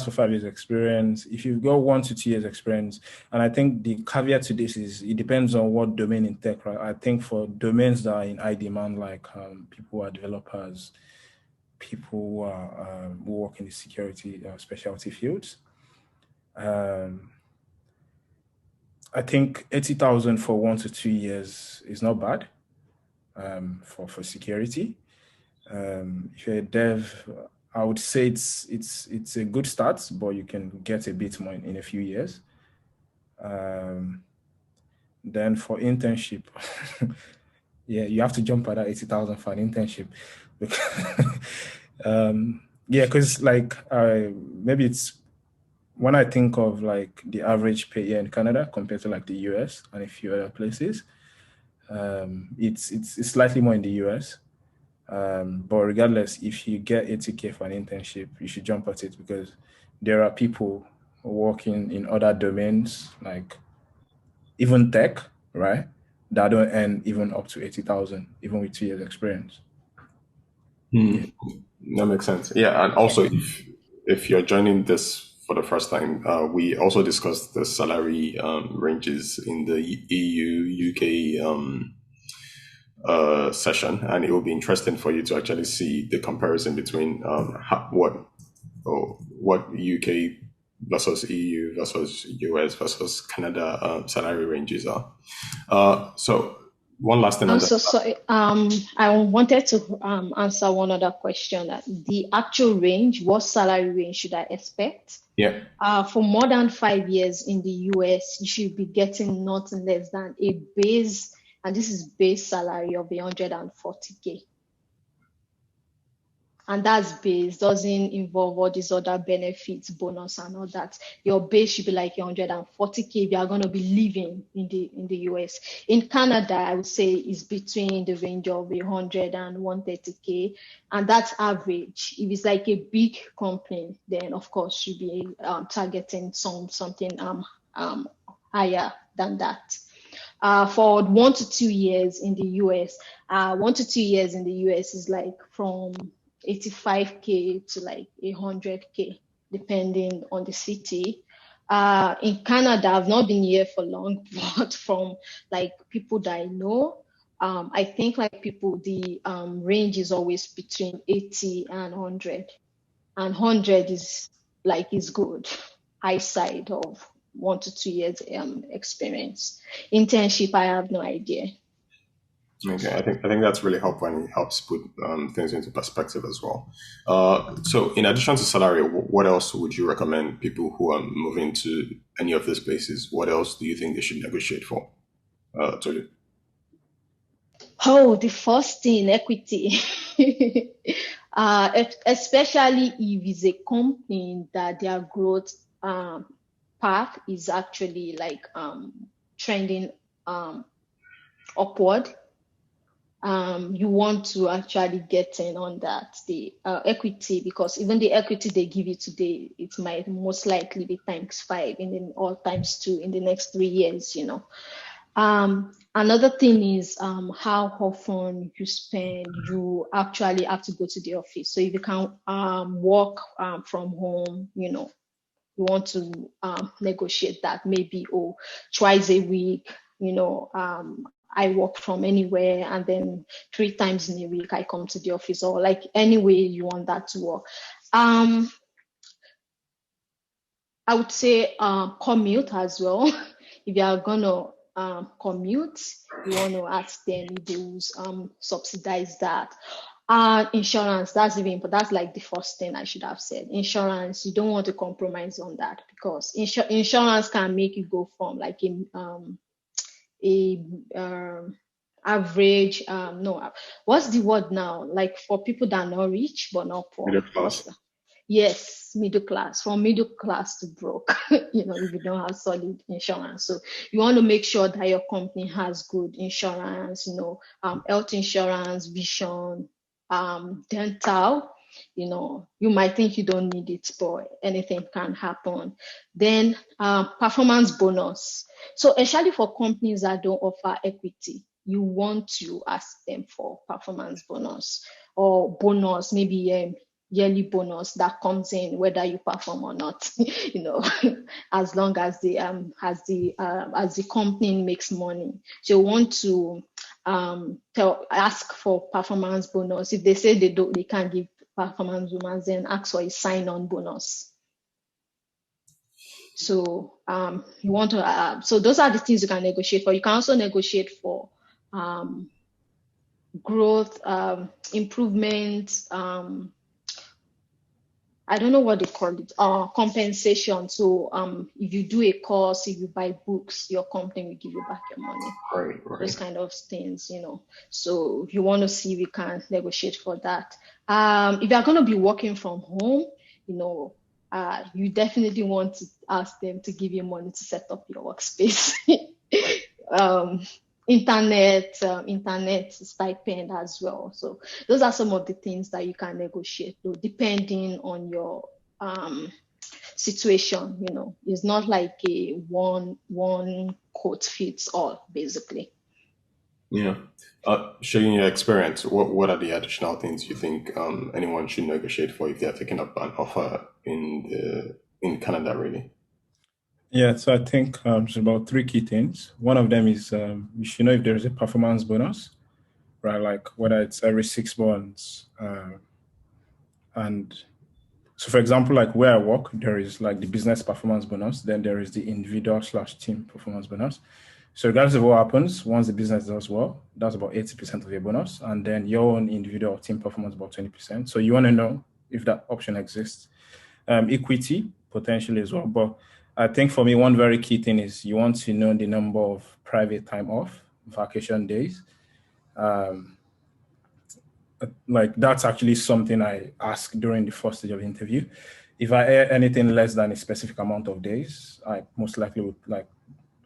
for 5 years experience. If you've got 1 to 2 years experience, and I think the caveat to this is it depends on what domain in tech, right? I think for domains that are in high demand, like people who are developers, people who work in the security specialty fields, I think 80,000 for 1 to 2 years is not bad for security. If you're a dev, I would say it's a good start, but you can get a bit more in a few years. Then for internship, yeah, you have to jump at that 80,000 for an internship. Yeah, because like maybe it's when I think of like the average pay here in Canada compared to like the US and a few other places, it's slightly more in the US. But regardless, if you get 80K for an internship, you should jump at it because there are people working in other domains, like even tech, right? That don't earn even up to 80,000, even with 2 years experience. Yeah. That makes sense. Yeah, and also if you're joining this for the first time, we also discussed the salary ranges in the EU UK session, and it will be interesting for you to actually see the comparison between what UK versus EU versus US versus Canada salary ranges are. So one last thing on that. So sorry. I wanted to answer one other question. The actual range, what salary range should I expect? Yeah. For more than 5 years in the US, you should be getting nothing less than a base, and this is base salary of 140K. And that's base, doesn't involve all these other benefits, bonus and all that. Your base should be like 140K if you are going to be living in the US. In Canada, I would say is between the range of 100 and 130K, and that's average. If it's like a big company, then of course you'll be targeting something higher than that. For 1 to 2 years in the US, 1 to 2 years in the US is like from 85K to like 100K, depending on the city. In Canada, I've not been here for long, but from like people that I know, I think like people, the range is always between 80 and 100. and 100 is good. High side of 1 to 2 years experience. Internship, I have no idea. Okay, I think that's really helpful, and it helps put things into perspective as well. So, in addition to salary, what else would you recommend people who are moving to any of these places? What else do you think they should negotiate for? Tolu? Oh, the first thing, equity. Especially if it's a company that their growth path is actually trending upward. You want to actually get in on that, the equity, because even the equity they give you today, it might most likely be times 5 or times 2 in the next 3 years, Another thing is how often you actually have to go to the office. So if you can work from home, you want to negotiate that, maybe twice a week, I work from anywhere, and then 3 times in a week I come to the office, or like any way you want that to work. I would say commute as well. If you are gonna commute, you want to ask them if they will subsidize that. Insurance, that's like the first thing I should have said. Insurance, you don't want to compromise on that, because insurance can make you go from like a average, no, what's the word now, like for people that are not rich but not poor, Middle class. yes, middle class, from middle class to broke, if you don't have solid insurance. So you want to make sure that your company has good insurance, health insurance, vision, dental. You might think you don't need it, but anything can happen. Then performance bonus. So especially for companies that don't offer equity, you want to ask them for performance bonus, or bonus, maybe yearly bonus that comes in whether you perform or not. As long as the company makes money. So you want to ask for performance bonus. If they say they can't give performance bonus, then ask for a sign-on bonus. So you want to so those are the things you can negotiate for. You can also negotiate for growth, improvement, I don't know what they call it, compensation. So if you do a course, if you buy books, your company will give you back your money. Right. Those kind of things, So if you want to see, we can negotiate for that. If you're going to be working from home, you definitely want to ask them to give you money to set up your workspace. Internet stipend as well. So those are some of the things that you can negotiate, depending on your situation. It's not like a one quote fits all, basically. Yeah. Sharing your experience, what are the additional things you think anyone should negotiate for if they're taking up an offer in Canada, really? Yeah, so I think it's about 3 key things. One of them is you should know if there is a performance bonus, right? Like whether it's every 6 months. And so, for example, like where I work, there is like the business performance bonus, then there is the individual/team performance bonus. So regardless of what happens, once the business does well, that's about 80% of your bonus. And then your own individual or team performance about 20%. So you want to know if that option exists. Equity, potentially as well. But I think for me, one very key thing is you want to know the number of private time off, vacation days. Like that's actually something I ask during the first stage of the interview. If I hear anything less than a specific amount of days, I most likely would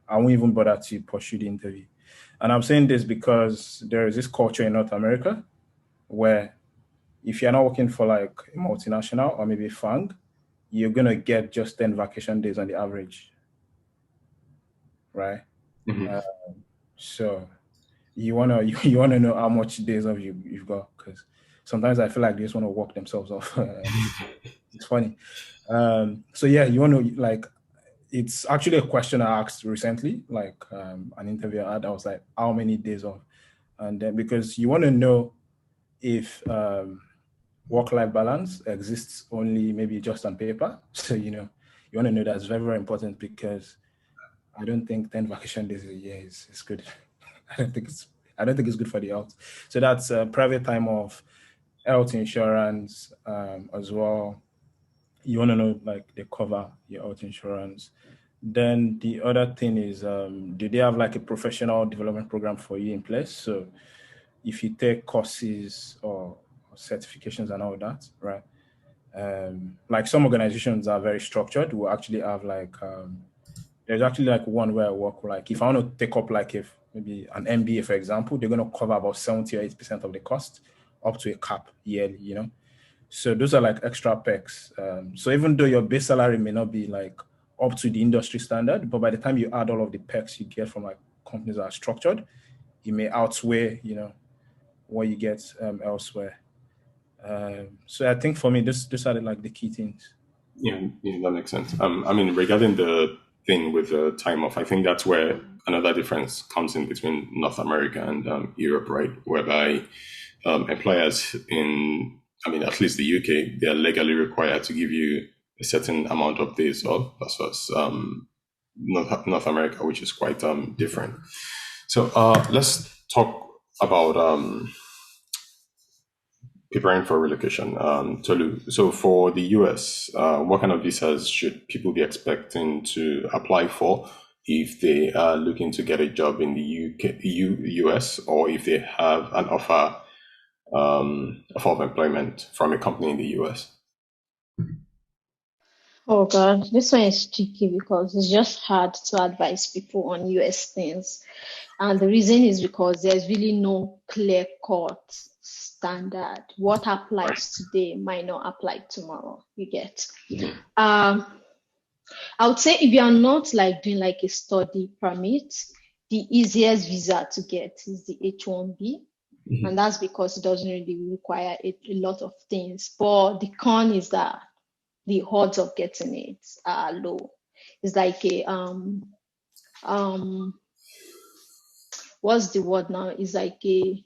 I won't even bother to pursue the interview. And I'm saying this because there is this culture in North America where if you're not working for like a multinational or maybe a fund, you're gonna get just 10 vacation days on the average, right? Mm-hmm. So you wanna know how much days of you've got, because sometimes I feel like they just want to work themselves off. It's funny. So yeah, you want to like. It's actually a question I asked recently, like an interview I had. I was like, how many days off? And then because you want to know if work-life balance exists only maybe just on paper. So, you want to know that's very, very important, because I don't think 10 vacation days a year is good. I don't think it's good for the health. So that's private time off, health insurance as well. You want to know, like, they cover your health insurance. Then the other thing is, do they have like a professional development program for you in place? So if you take courses or certifications and all that, right? Like some organizations are very structured. Will actually have like, there's actually like one where I work. Like if I want to take up like if maybe an MBA, for example, they're going to cover about 70 or 80% of the cost up to a cap yearly. So those are like extra perks. So even though your base salary may not be like up to the industry standard, but by the time you add all of the perks you get from like companies that are structured, it may outweigh, what you get elsewhere. So I think for me, these are like the key things. Yeah, that makes sense. I mean, regarding the thing with the time off, I think that's where another difference comes in between North America and Europe, right? Whereby employers at least the UK, they are legally required to give you a certain amount of days off versus North America, which is quite different. So let's talk about preparing for relocation. Tolu, so for the US, what kind of visas should people be expecting to apply for if they are looking to get a job in the US, or if they have an offer of employment from a company in the US? Oh God, this one is tricky because it's just hard to advise people on US things. And the reason is because there's really no clear-cut standard. What applies today might not apply tomorrow, you get. I would say if you are not like doing like a study permit, the easiest visa to get is the H-1B. And that's because it doesn't really require a lot of things. But the con is that the odds of getting it are low. It's like a what's the word now? It's like a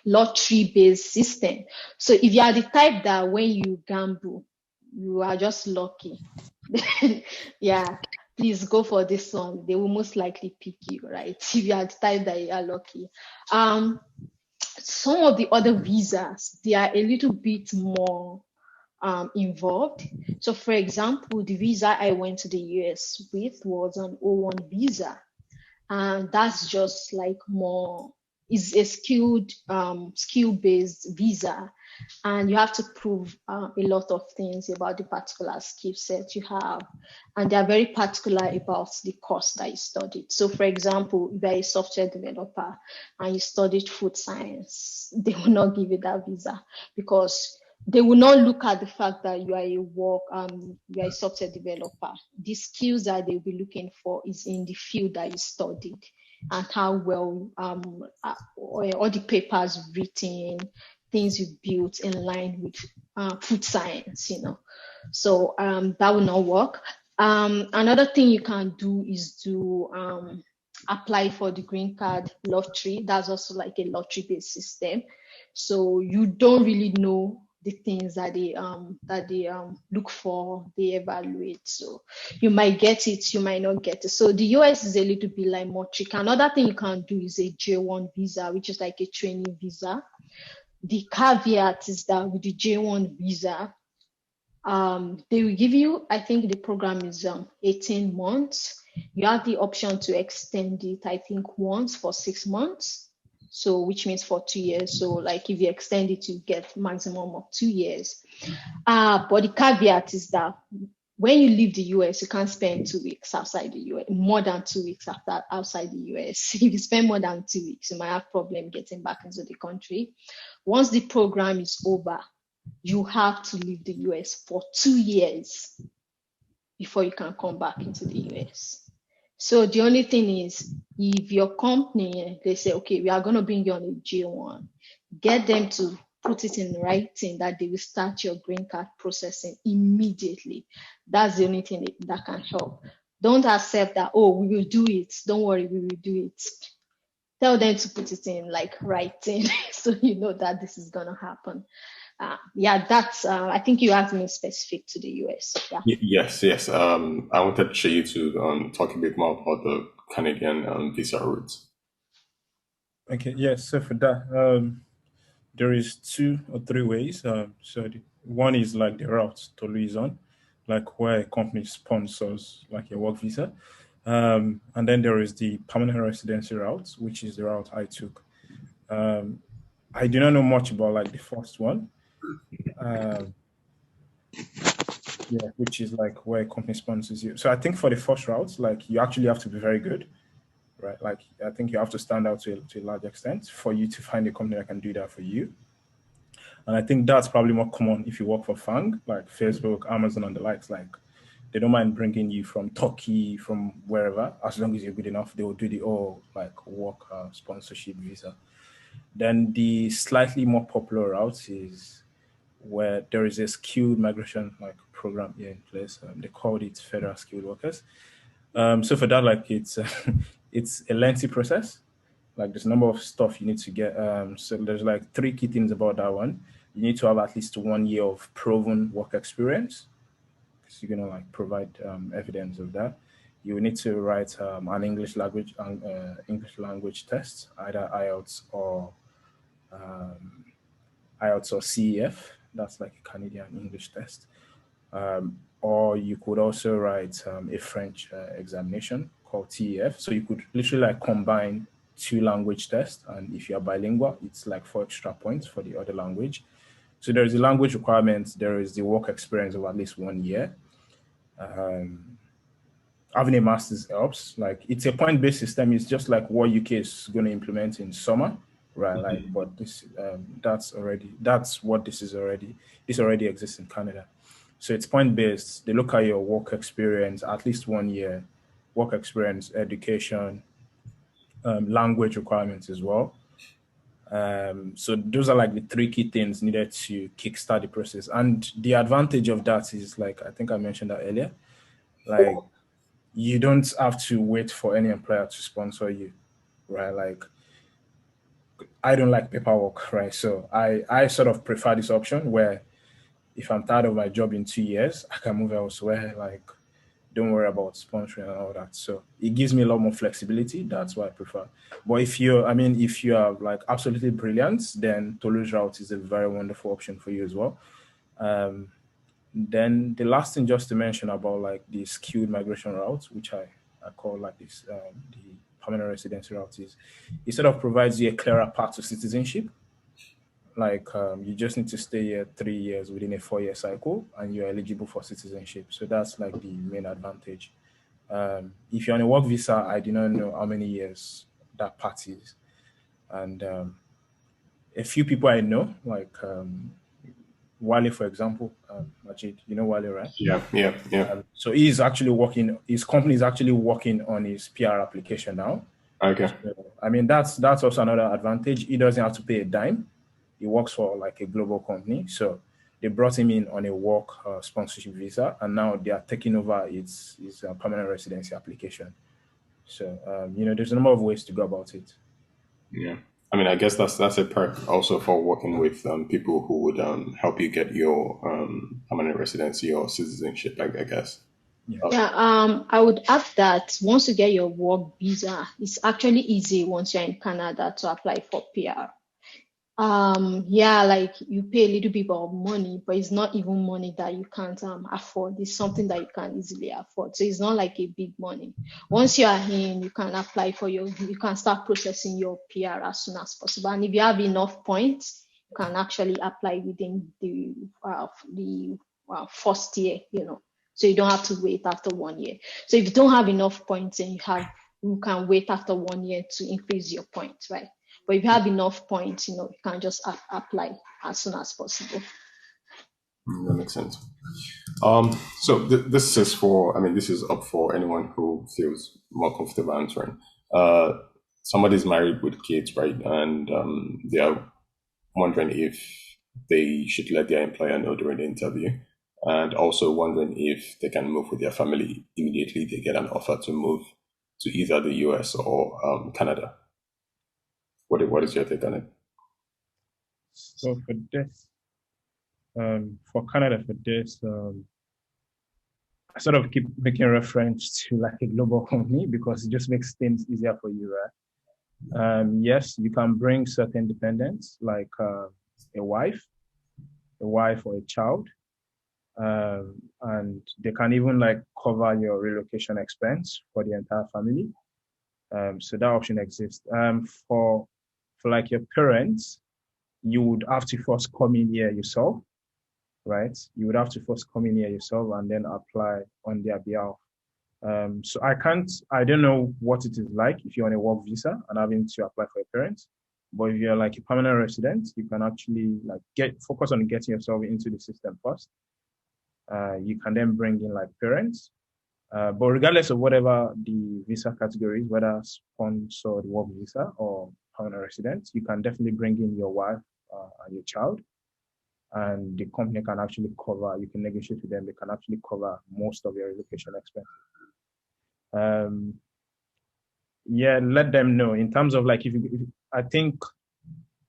lottery-based system. So if you are the type that when you gamble, you are just lucky, yeah, please go for this one. They will most likely pick you, right? If you are the type that you are lucky. Some of the other visas, they are a little bit more involved. So for example, the visa I went to the US with was an O1 visa. And that's just like more, is a skill-based visa. And you have to prove a lot of things about the particular skill set you have. And they are very particular about the course that you studied. So for example, if you're a software developer and you studied food science, they will not give you that visa because they will not look at the fact that you are you are a software developer. The skills that they'll be looking for is in the field that you studied and how well all the papers written, things you built in line with food science, So that will not work. Another thing you can do is to apply for the green card lottery. That's also like a lottery-based system. So you don't really know the things that they look for, they evaluate. So you might get it, you might not get it. So the US is a little bit like more tricky. Another thing you can do is a J1 visa, which is like a training visa. The caveat is that with the J1 visa, they will give you, I think the program is 18 months. You have the option to extend it, I think, once for 6 months. So which means for 2 years. So like if you extend it, you get maximum of 2 years. But the caveat is that when you leave the US, you can't spend 2 weeks outside the US, more than 2 weeks outside the US. If you spend more than 2 weeks, you might have problem getting back into the country. Once the program is over, you have to leave the US for 2 years before you can come back into the US. So the only thing is, if your company, they say, okay, we are going to bring you on a J1, get them to put it in writing that they will start your green card processing immediately. That's the only thing that can help. Don't accept that, oh, we will do it. Don't worry, we will do it. Tell them to put it in like writing so you know that this is going to happen. Yeah, that's. I think you asked me specific to the US. Yeah. Yes, yes. I wanted Shay to talk a bit more about the Canadian visa routes. Okay, yes. So for that, there is two or three ways. One is like the route to liaison, like where a company sponsors like a work visa. And then there is the permanent residency route, which is the route I took. Um, I do not know much about like the first one. Um, yeah, which is like where a company sponsors you. So I think for the first route, like you actually have to be very good, right? Like I think you have to stand out to a large extent for you to find a company that can do that for you. And I think that's probably more common if you work for FANG, like Facebook, Amazon, and the likes. Like they don't mind bringing you from Turkey, from wherever, as long as you're good enough. They will do the all like work sponsorship visa. Then the slightly more popular route is where there is a skilled migration like program here in place. They called it federal skilled workers. So for that, like it's it's a lengthy process. Like there's a number of stuff you need to get. So there's like three key things about that one. You need to have at least 1 year of proven work experience, because you're gonna like provide evidence of that. You will need to write an English language test, either IELTS or CEF. That's like a Canadian English test. Or you could also write a French examination called TEF. So you could literally like combine two language tests, and if you are bilingual, it's like 4 extra points for the other language. So there is the language requirements, there is the work experience of at least 1 year. Having a master's helps. Like it's a point-based system. It's just like what UK is going to implement in summer, right? Like, but this that's what this is already. This already exists in Canada. So it's point-based. They look at your work experience, at least 1 year, work experience, education, language requirements as well. So those are like the three key things needed to kickstart the process. And the advantage of that is, like I think I mentioned that earlier, like you don't have to wait for any employer to sponsor you, right? Like I don't like paperwork, right? So I sort of prefer this option where if I'm tired of my job in 2 years, I can move elsewhere. Like don't worry about sponsoring and all that. So it gives me a lot more flexibility. That's what I prefer. But if you are like absolutely brilliant, then Toulouse route is a very wonderful option for you as well. Then the last thing just to mention about like the skilled migration route, which I call like this the permanent residency route, is it sort of provides you a clearer path to citizenship. Like you just need to stay here 3 years within a 4 year cycle, and you're eligible for citizenship. So that's like the main advantage. If you're on a work visa, I do not know how many years that part is, and a few people I know, like Wale, for example, Majid, you know Wale, right? Yeah, yeah, yeah. So he's actually working. His company is actually working on his PR application now. Okay. So, I mean, that's also another advantage. He doesn't have to pay a dime. He works for like a global company, so they brought him in on a work sponsorship visa, and now they are taking over his permanent residency application. So there's a number of ways to go about it. Yeah. I mean, I guess that's a perk also for working with people who would help you get your permanent residency or citizenship, I guess. Yeah. Yeah, I would add that once you get your work visa, it's actually easy once you're in Canada to apply for PR. Yeah, like you pay a little bit of money, but it's not even money that you can't afford. It's something that you can easily afford. So it's not like a big money. Once you are in, you can apply for you can start processing your PR as soon as possible. And if you have enough points, you can actually apply within the first year, So you don't have to wait after 1 year. So if you don't have enough points, and you can wait after 1 year to increase your points, right? But if you have enough points, you can just apply as soon as possible. That makes sense. So this is this is up for anyone who feels more comfortable answering. Somebody's married with kids, right? And they are wondering if they should let their employer know during the interview, and also wondering if they can move with their family immediately they get an offer to move to either the US or Canada. What is your take on it? So for this, For Canada for this, I sort of keep making reference to like a global company because it just makes things easier for you, right? Yes, you can bring certain dependents like a wife, or a child, and they can even like cover your relocation expense for the entire family. So that option exists. For like your parents, you would have to first come in here yourself, right? You would have to first come in here yourself and then apply on their behalf. So I don't know what it is like if you're on a work visa and having to apply for your parents. But if you're like a permanent resident, you can actually like focus on getting yourself into the system first. You can then bring in like parents. But regardless of whatever the visa category is, whether sponsored work visa or permanent resident, you can definitely bring in your wife and your child, and the company can actually cover. You can negotiate with them; they can actually cover most of your relocation expenses. Um, yeah, let them know in terms of like if I think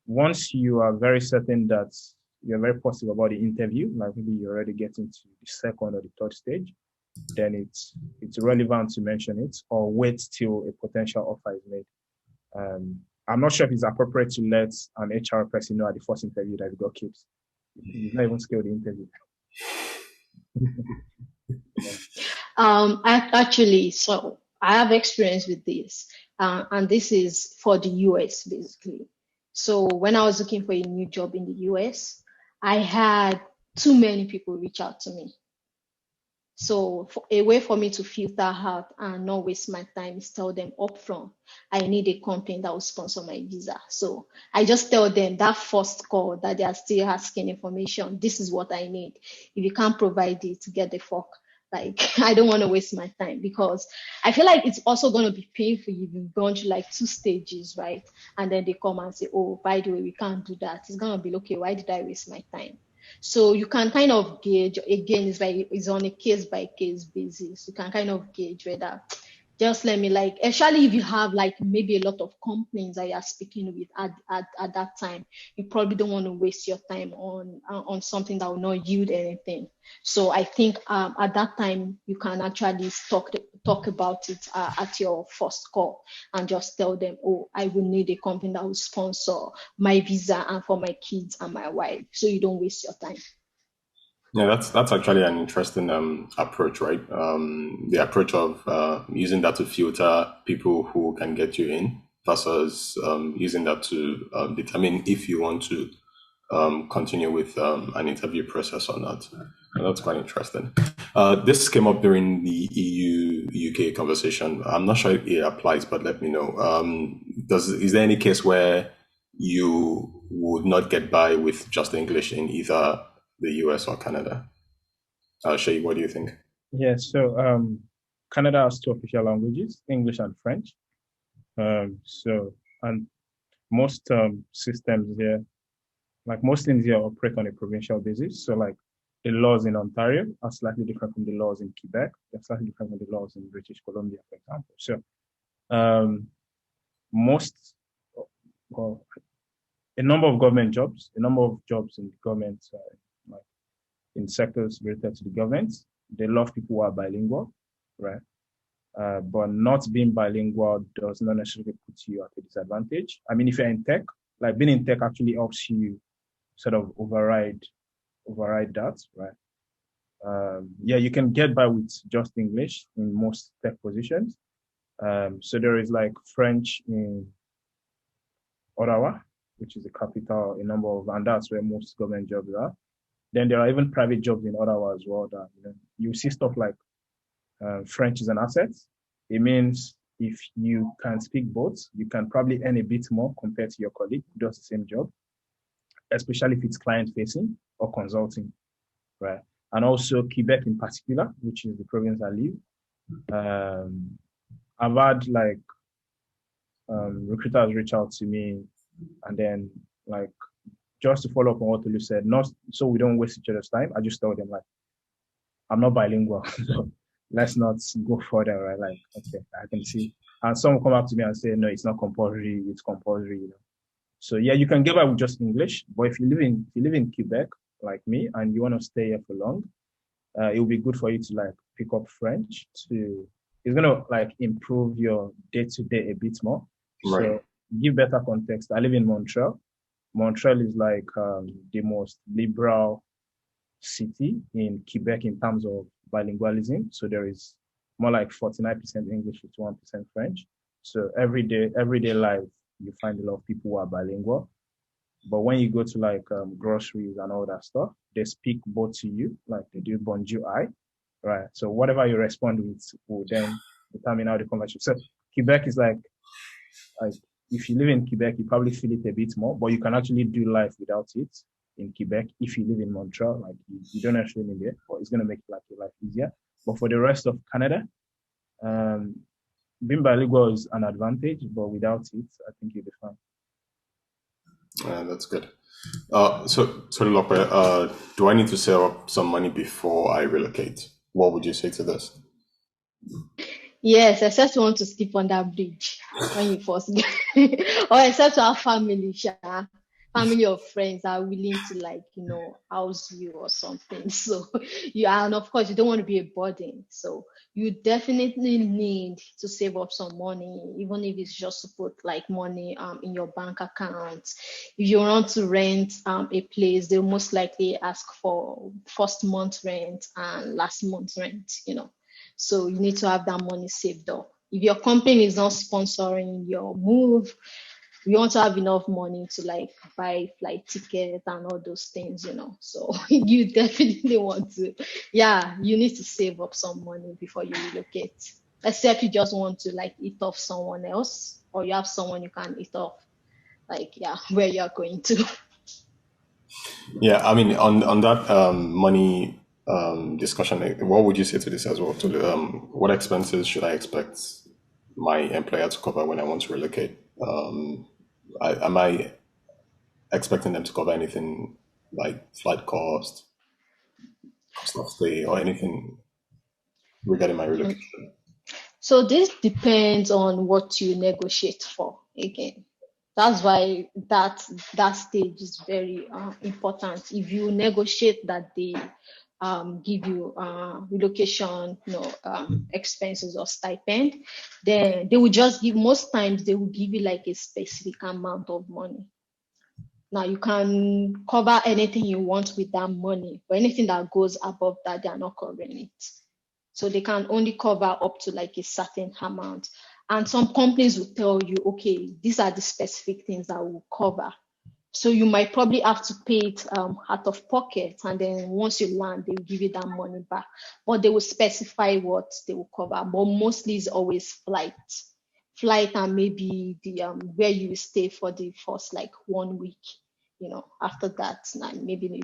once you are very certain that you're very positive about the interview, like maybe you're already getting to the second or the third stage, then it's relevant to mention it or wait till a potential offer is made. I'm not sure if it's appropriate to let an HR person know at the first interview that you got kids. You've not even scaled the interview. So I have experience with this, and this is for the US basically. So when I was looking for a new job in the US, I had too many people reach out to me. So a way for me to filter out and not waste my time is tell them upfront, I need a company that will sponsor my visa. So I just tell them that first call that they are still asking information, this is what I need. If you can't provide it, get the fuck. Like, I don't want to waste my time because I feel like it's also going to be painful if you've gone through like 2 stages, right? And then they come and say, oh, by the way, we can't do that. It's going to be, okay, why did I waste my time? So you can kind of gauge, again, it's on a case by case basis. You can kind of gauge whether just let me like, especially if you have like maybe a lot of complaints that you are speaking with at that time, you probably don't want to waste your time on something that will not yield anything. So I think at that time you can actually talk about it at your first call and just tell them, oh, I will need a company that will sponsor my visa and for my kids and my wife, so you don't waste your time. Yeah, that's actually an interesting approach, right? The approach of using that to filter people who can get you in versus using that to determine if you want to continue with an interview process or not. And that's quite interesting. This came up during the EU UK conversation. I'm not sure if it applies, but let me know. Is there any case where you would not get by with just English in either the US or Canada? Shay, what do you think? Yeah, so Canada has two official languages, English and French. And most systems here, like most things here, operate on a provincial basis. So like the laws in Ontario are slightly different from the laws in Quebec. They're slightly different from the laws in British Columbia, for example. So most, well, a number of jobs in the government, like in sectors related to the government, they love people who are bilingual, right? But not being bilingual does not necessarily put you at a disadvantage. I mean, if you're in tech, like being in tech actually helps you sort of override that, right? Yeah, you can get by with just English in most tech positions. So there is like French in Ottawa, which is the capital, and that's where most government jobs are. Then there are even private jobs in Ottawa as well that you see stuff like French is an asset. It means if you can speak both, you can probably earn a bit more compared to your colleague who does the same job, especially if it's client facing or consulting, right? And also Quebec in particular, which is the province I live. I've had like recruiters reach out to me and then like just to follow up on what Tolu said, not so we don't waste each other's time. I just told them like, I'm not bilingual, so let's not go further, right? Like, okay, I can see. And some come up to me and say, no, it's not compulsory, it's compulsory, So yeah, you can get by with just English, but if you live in Quebec like me and you want to stay here for long, it will be good for you to like pick up French to it's gonna like improve your day-to-day a bit more. Right. So give better context. I live in Montreal. Montreal is like the most liberal city in Quebec in terms of bilingualism. So there is more like 49% English, 51% French. So everyday life, you find a lot of people who are bilingual. But when you go to like groceries and all that stuff, they speak both to you, like they do bonjour, I, right? So whatever you respond with will then determine how the conversation. So Quebec is like if you live in Quebec, you probably feel it a bit more, but you can actually do life without it in Quebec. If you live in Montreal, like you don't actually live there, but it's gonna make like your life easier. But for the rest of Canada, um, being bilingual is an advantage, but without it, I think you'll be fine. That's good. So Lope, do I need to save up some money before I relocate? What would you say to this? Yes, except you want to sleep on that bridge when you first get, or except our family, family or friends are willing to like, house you or something. So you are, and of course you don't want to be a burden. So you definitely need to save up some money, even if it's just to put like money in your bank account. If you want to rent a place, they'll most likely ask for first month rent and last month rent. So you need to have that money saved up. If your company is not sponsoring your move, you want to have enough money to like buy flight ticket and all those things. So you definitely want to, yeah, you need to save up some money before you relocate. Except you just want to like eat off someone else, or you have someone you can eat off, like yeah, where you're going to. Yeah, I mean, on that money discussion, what would you say to this as well? What expenses should I expect my employer to cover when I want to relocate? Am I expecting them to cover anything like flight cost of stay, or anything regarding my relocation? So this depends on what you negotiate for again. That's why that stage is very important. If you negotiate that they give you relocation, expenses or stipend, then they will just give. Most times they will give you like a specific amount of money. Now you can cover anything you want with that money, but anything that goes above that, they are not covering it. So they can only cover up to like a certain amount. And some companies will tell you, okay, these are the specific things that will cover. So you might probably have to pay it out of pocket, and then once you land, they will give you that money back. But they will specify what they will cover. But mostly it's always flight, and maybe the where you will stay for the first like 1 week. After that, maybe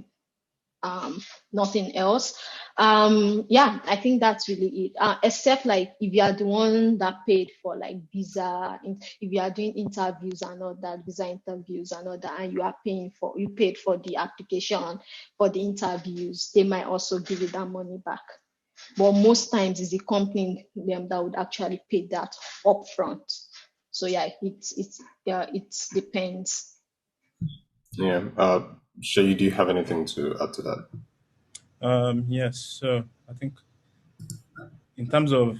um nothing else. Yeah, I think that's really it, except like if you are the one that paid for like visa, if you are doing interviews and all that, visa interviews and all that, and you paid for the application for the interviews, they might also give you that money back. But most times it's the company that would actually pay that upfront. So yeah, it depends. Yeah. Shay, do you have anything to add to that? Yes. So I think in terms of,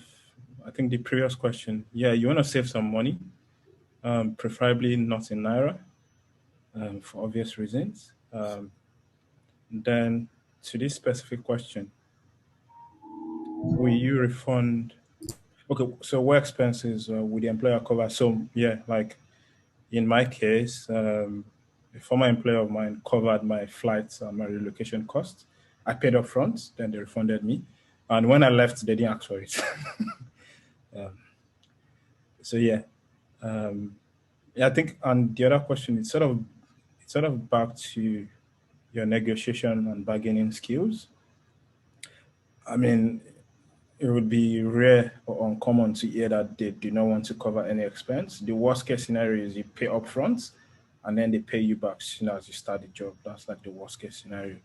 I think the previous question, yeah, you want to save some money, preferably not in naira, for obvious reasons. Then to this specific question, will you refund? Okay, so what expenses would the employer cover? So yeah, like in my case, a former employer of mine covered my flights and my relocation costs. I paid up front, then they refunded me. And when I left, they didn't ask for it. So yeah, um, yeah, I think on the other question, it's sort of back to your negotiation and bargaining skills. I mean, it would be rare or uncommon to hear that they do not want to cover any expense. The worst case scenario is you pay upfront and then they pay you back soon as you start the job. That's like the worst case scenario.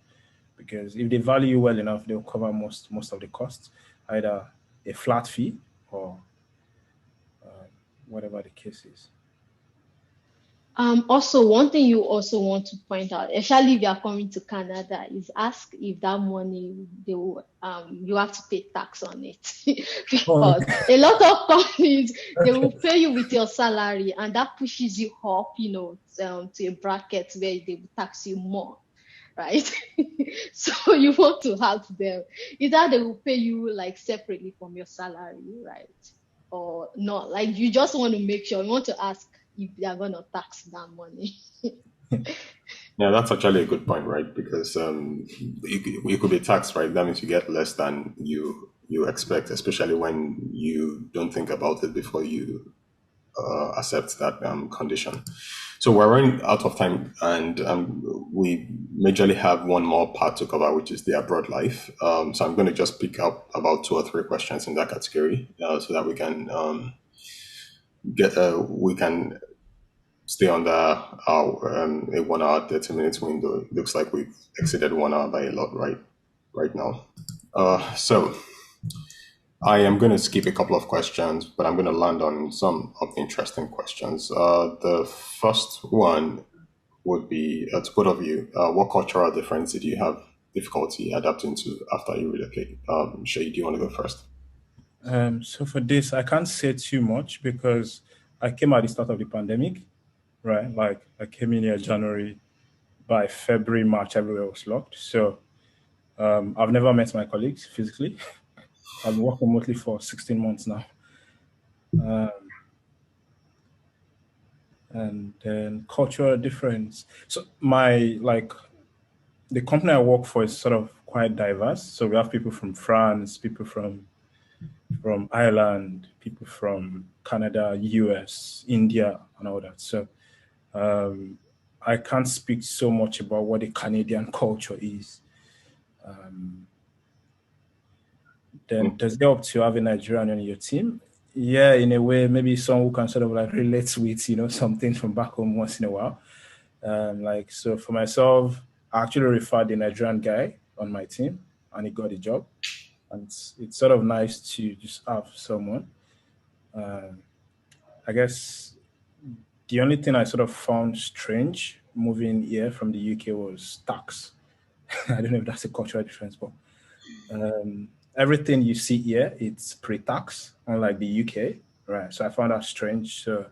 Because if they value you well enough, they'll cover most of the costs, either a flat fee or whatever the case is. Also, one thing you also want to point out, especially if you are coming to Canada, is ask if that money they will, you have to pay tax on it Oh, because a lot of companies they will okay. pay you with your salary, and that pushes you up, to a bracket where they will tax you more, right? So you want to have them either they will pay you like separately from your salary, right? Or not. Like you just want to make sure you want to ask if they are gonna tax that money. Yeah, that's actually a good point, right? Because you could be taxed, right? That means you get less than you expect, especially when you don't think about it before you accept that condition. So we're running out of time, and we majorly have one more part to cover, which is the abroad life. So I'm going to just pick up about two or three questions in that category, so that we can stay under our a 1 hour 30 minutes window. It looks like we've exceeded 1 hour by a lot right now. So I am going to skip a couple of questions, but I'm going to land on some of the interesting questions. The first one would be to both of you. What cultural difference did you have difficulty adapting to after you relocated? Shay, do you want to go first? So for this, I can't say too much because I came at the start of the pandemic, right? Like I came in here January, by February, March, everywhere was locked. So I've never met my colleagues physically. I've been working remotely for 16 months now. Um, and then cultural difference. So my like the company I work for is sort of quite diverse. So we have people from France, people from Ireland, people from Canada, US, India, and all that. So um, I can't speak so much about what the Canadian culture is. Um, then does it help to have a Nigerian on your team? Yeah, in a way, maybe someone who can sort of like relate with, some things from back home once in a while. Like, so for myself, I actually referred the Nigerian guy on my team and he got the job. And it's sort of nice to just have someone. Um, I guess the only thing I sort of found strange moving here from the UK was tax. I don't know if that's a cultural difference, but um, everything you see here, it's pre-tax, unlike the UK, right? So I found that strange. So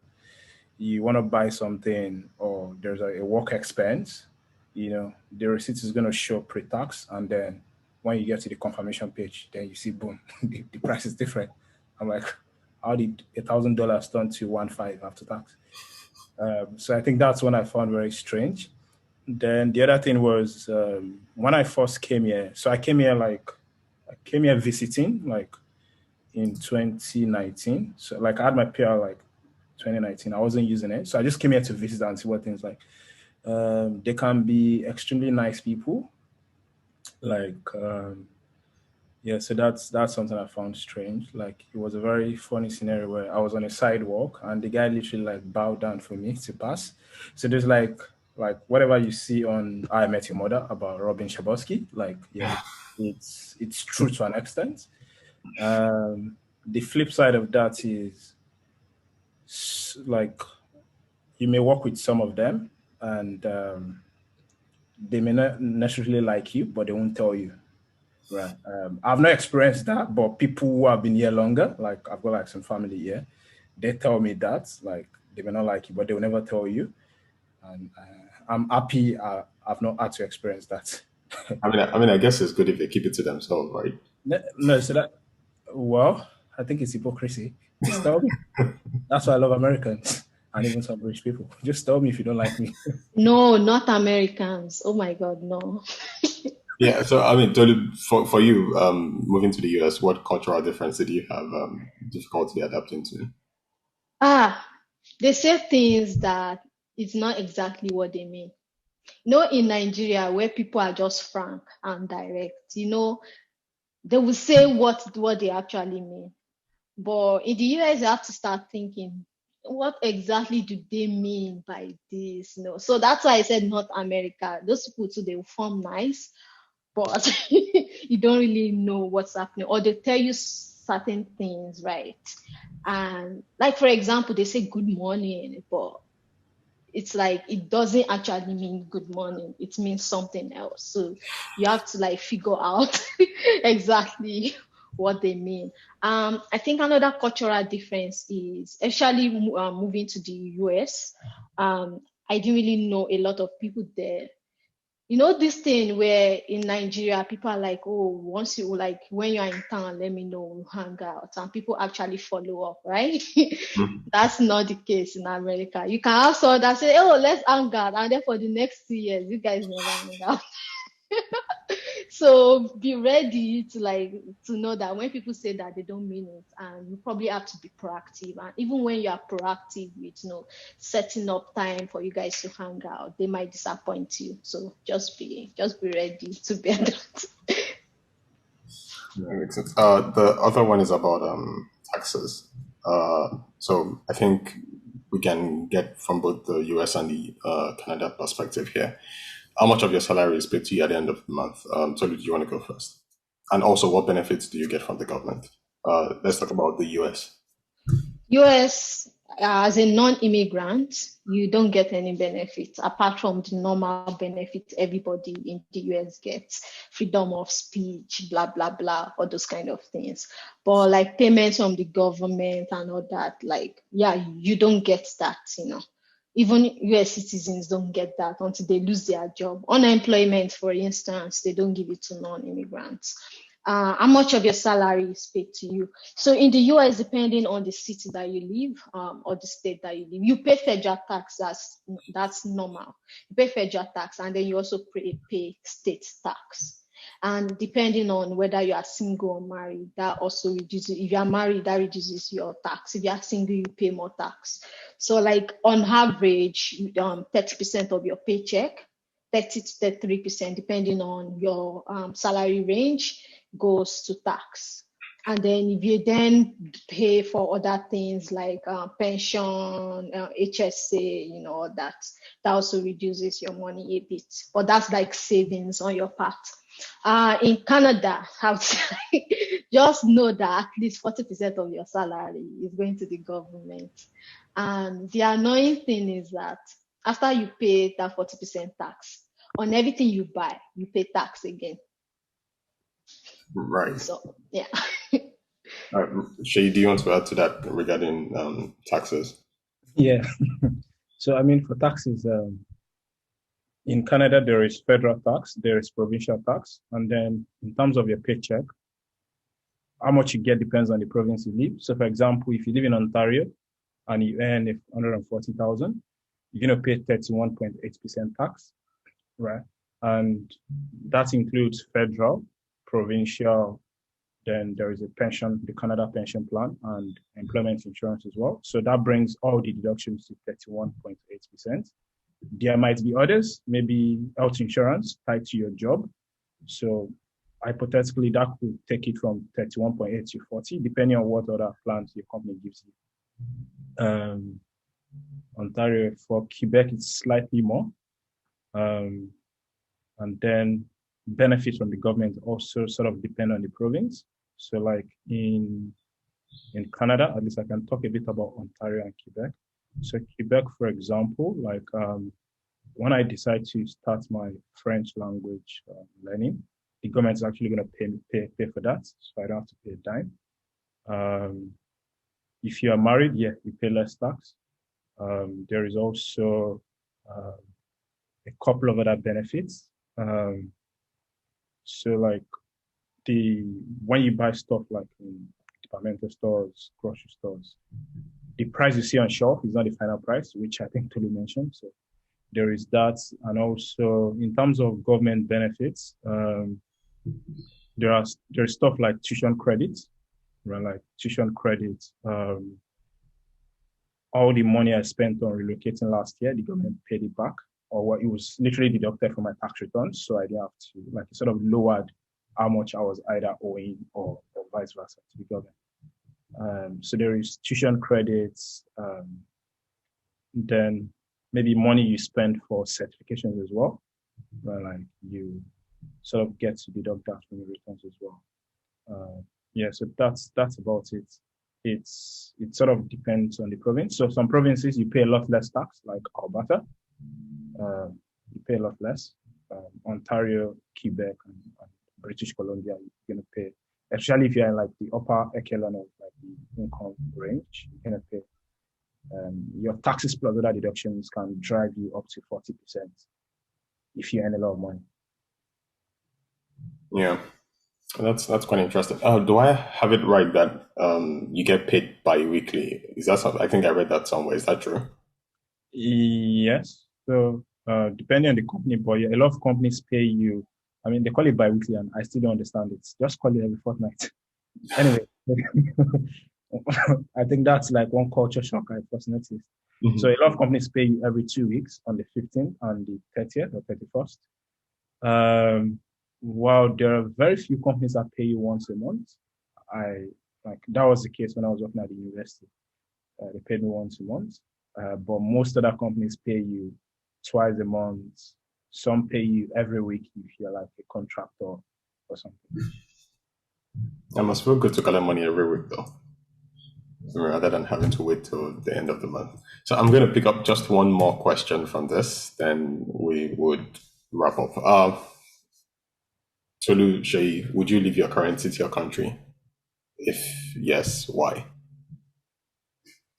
you want to buy something or there's a work expense, the receipt is going to show pre-tax, and then when you get to the confirmation page, then you see, boom, the price is different. I'm like, how did $1,000 turn to 1.5 after tax? So I think that's one I found very strange. Then the other thing was when I first came here. So I came here visiting like in 2019. So like I had my PR like 2019. I wasn't using it, so I just came here to visit and see what things like. They can be extremely nice people. Like yeah, so that's something I found strange. Like it was a very funny scenario where I was on a sidewalk and the guy literally like bowed down for me to pass. So there's like whatever you see on I Met Your Mother about Robin Shabosky, like yeah, it's true to an extent. The flip side of that is like you may work with some of them and they may not necessarily like you, but they won't tell you. Right. I've not experienced that, but people who have been here longer, like I've got like some family here, they tell me that like they may not like you, but they will never tell you. And I'm happy I've not had to experience that. I guess it's good if they keep it to themselves, right? No, so that well, I think it's hypocrisy. Just tell me. That's why I love Americans and even some British people. Just tell me if you don't like me. No, not Americans. Oh my God, no. Yeah. So Tolu, for you, moving to the US, what cultural difference did you have difficulty adapting to? Ah, they say things that it's not exactly what they mean. In Nigeria, where people are just frank and direct, they will say what they actually mean. But in the US, you have to start thinking, what exactly do they mean by this? So that's why I said North America. Those people too, they will form nice, but you don't really know what's happening, or they tell you certain things, right? And like for example, they say good morning, but it's like it doesn't actually mean good morning. It means something else. So you have to like figure out exactly what they mean. I think another cultural difference is actually moving to the US. I didn't really know a lot of people there. You know, this thing where in Nigeria, people are like, oh, once you like, when you're in town, let me know, we'll hang out. And people actually follow up, right? Mhm. That's not the case in America. You can have someone that say, oh, let's hang out. And then for the next 2 years, you guys never hang out. So be ready to like to know that when people say that they don't mean it, and you probably have to be proactive. And even when you are proactive with setting up time for you guys to hang out, they might disappoint you. So just be ready to bear that. That makes sense. The other one is about taxes. So I think we can get from both the US and the Canada perspective here. How much of your salary is paid to you at the end of the month? Tolu, do you want to go first? And also, what benefits do you get from the government? Let's talk about the US. US, as a non-immigrant, you don't get any benefits apart from the normal benefits everybody in the US gets: freedom of speech, blah blah blah, all those kind of things. But like payments from the government and all that, like yeah, you don't get that. Even US citizens don't get that until they lose their job. Unemployment, for instance, they don't give it to non-immigrants. How much of your salary is paid to you? So in the US, depending on the city that you live, or the state that you live, you pay federal tax. That's normal. You pay federal tax, and then you also pay state tax. And depending on whether you are single or married, that also reduces. If you are married, that reduces your tax. If you are single, you pay more tax. So like on average, 30% of your paycheck, 30 to 33%, depending on your salary range, goes to tax. And then if you then pay for other things like pension, HSA, all that also reduces your money a bit. But that's like savings on your part. In Canada, just know that at least 40% of your salary is going to the government. And the annoying thing is that after you pay that 40% tax, on everything you buy, you pay tax again. Right. So, yeah. Shay, do you want to add to that regarding taxes? Yeah. So I mean, for taxes, in Canada there is federal tax, there is provincial tax, and then in terms of your paycheck, how much you get depends on the province you live. So, for example, if you live in Ontario and you earn 140,000, you're going to pay 31.8% tax, right? And that includes federal, provincial, then there is a pension, the Canada pension plan, and employment insurance as well. So that brings all the deductions to 31.8%. There might be others, maybe health insurance tied to your job. So hypothetically, that could take it from 31.8 to 40, depending on what other plans your company gives you. Ontario, for Quebec, it's slightly more. And then benefits from the government also sort of depend on the province. So like in Canada, at least I can talk a bit about Ontario and Quebec. So Quebec, for example, like when I decide to start my French language learning, the government is actually going to pay for that, so I don't have to pay a dime. If you are married, yeah, you pay less tax. There is also a couple of other benefits. So like when you buy stuff like in departmental stores, grocery stores, the price you see on shelf is not the final price, which I think Tolu mentioned. So there is that, and also in terms of government benefits, there's stuff like tuition credits, right? Like tuition credits. All the money I spent on relocating last year, the government paid it back, or what it was literally deducted from my tax returns, so I didn't have to, like, it sort of lowered how much I was either owing or vice versa to the government. So there is tuition credits, then maybe money you spend for certifications as well, where like you sort of get to deduct that from your returns as well. Yeah, so that's about it. it sort of depends on the province. So some provinces you pay a lot less tax, like Alberta, you pay a lot less. Ontario, Quebec, and British Columbia, you're gonna pay. Especially if you're in like the upper echelon of like the income range, you're gonna pay. Your taxes plus other deductions can drive you up to 40% if you earn a lot of money. Yeah, that's quite interesting. Do I have it right that you get paid bi-weekly? Is that something? I think I read that somewhere. Is that true? Yes. So depending on the company, but yeah, a lot of companies pay you. I mean, they call it bi-weekly, and I still don't understand it. Just call it every fortnight. Anyway, I think that's like one culture shock I first noticed. Mm-hmm. So a lot of companies pay you every 2 weeks on the 15th and the 30th or 31st. While there are very few companies that pay you once a month, that was the case when I was working at the university. They paid me once a month, but most other companies pay you twice a month. Some pay you every week if you're like a contractor or something. It must feel good to collect money every week, though, rather than having to wait till the end of the month. So I'm going to pick up just one more question from this, then we would wrap up. Tolu, Shay, would you leave your current city or country? If yes, why?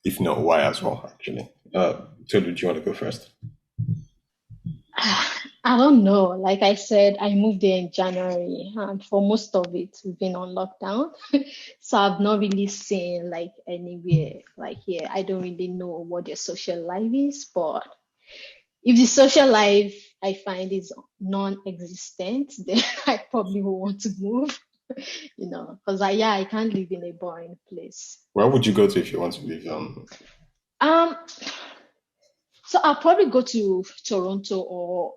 If no, why as well, actually? Tolu, do you want to go first? I don't know. Like I said, I moved there in January, and for most of it, we've been on lockdown. So I've not really seen like anywhere like here. I don't really know what their social life is, but if the social life I find is non-existent, then I probably will want to move, because I can't live in a boring place. Where would you go to if you want to live? Um, so I'll probably go to Toronto or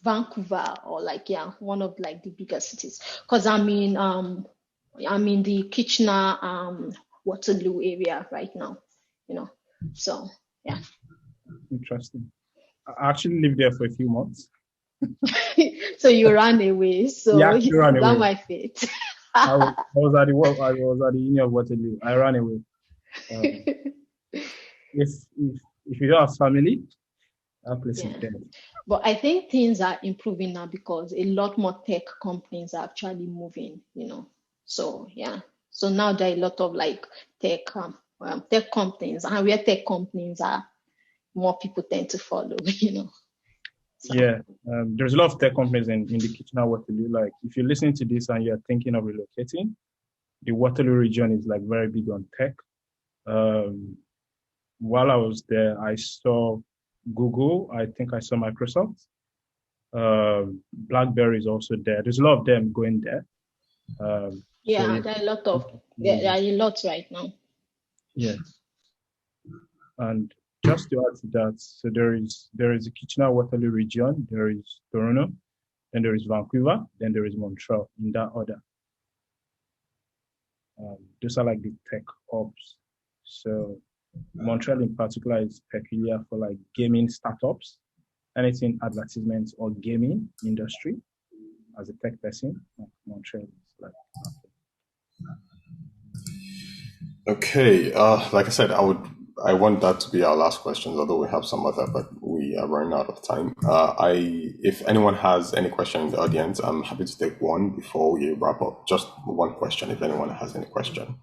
Vancouver, or one of like the bigger cities, because I'm in the Kitchener Waterloo area right now, so yeah. Interesting. I actually lived there for a few months. So you ran away. So yeah, you ran away. My fate. I was at the Union of Waterloo. I ran away. If you don't have family, that place is dead. But I think things are improving now because a lot more tech companies are actually moving. So yeah. So now there are a lot of like tech companies, and where tech companies are, more people tend to follow. So. Yeah, there's a lot of tech companies in the Kitchener Waterloo. Like, if you're listening to this and you're thinking of relocating, the Waterloo region is like very big on tech. While I was there, I saw Google. I think I saw Microsoft. BlackBerry is also there. There's a lot of them going there. There are a lot there are a lot right now. Yes, and just to add to that, so there is the Kitchener Waterloo region, there is Toronto, then there is Vancouver, then there is Montreal, in that order. Those are like the tech hubs. So Montreal in particular is peculiar for like gaming startups, anything advertisements or gaming industry. As a tech person, Montreal is like. Okay, like I said, I want that to be our last question, although we have some other, but we are running out of time. If anyone has any question in the audience, I'm happy to take one before we wrap up. Just one question, if anyone has any question.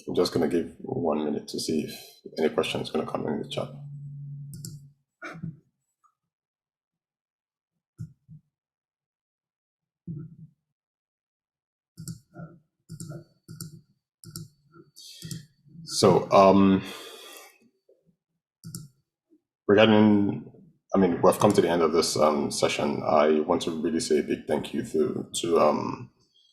I'm just going to give 1 minute to see if any question is going to come in the chat. So, we've come to the end of this session. I want to really say a big thank you to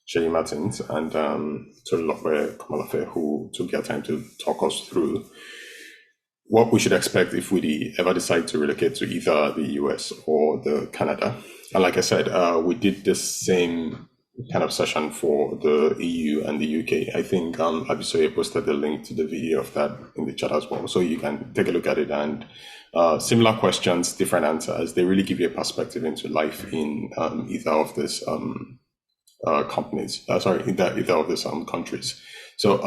Shay Martins and to Lofe Kamalafe, who took their time to talk us through what we should expect if we ever decide to relocate to either the US or the Canada. And like I said, we did this same kind of session for the EU and the UK. I think Abisoye posted the link to the video of that in the chat as well, so you can take a look at it. And similar questions, different answers. They really give you a perspective into life in either of these companies. Sorry, either of these countries. So,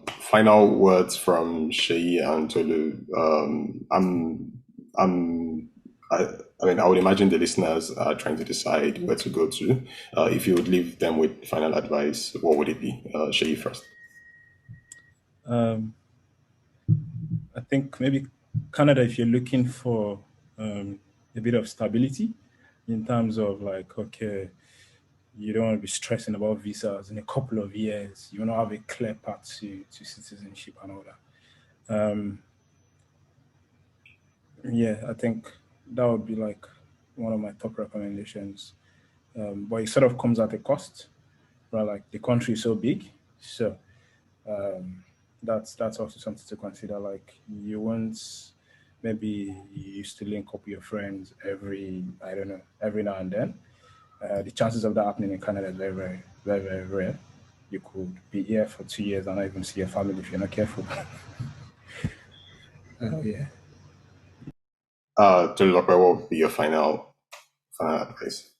final words from Sheyi and Tolu. I mean, I would imagine the listeners are trying to decide where to go to. If you would leave them with final advice, what would it be? Sheyi first. I think maybe Canada, if you're looking for a bit of stability in terms of like, okay, you don't want to be stressing about visas in a couple of years. You want to have a clear path to citizenship and all that. Yeah, I think that would be like one of my top recommendations. But it sort of comes at a cost, right? Like the country is so big, so that's also something to consider. Like you once maybe you used to link up with your friends every now and then. The chances of that happening in Canada is very, very, very, very rare. You could be here for 2 years and not even see your family if you're not careful. Yeah. Tolu, what would be your final advice?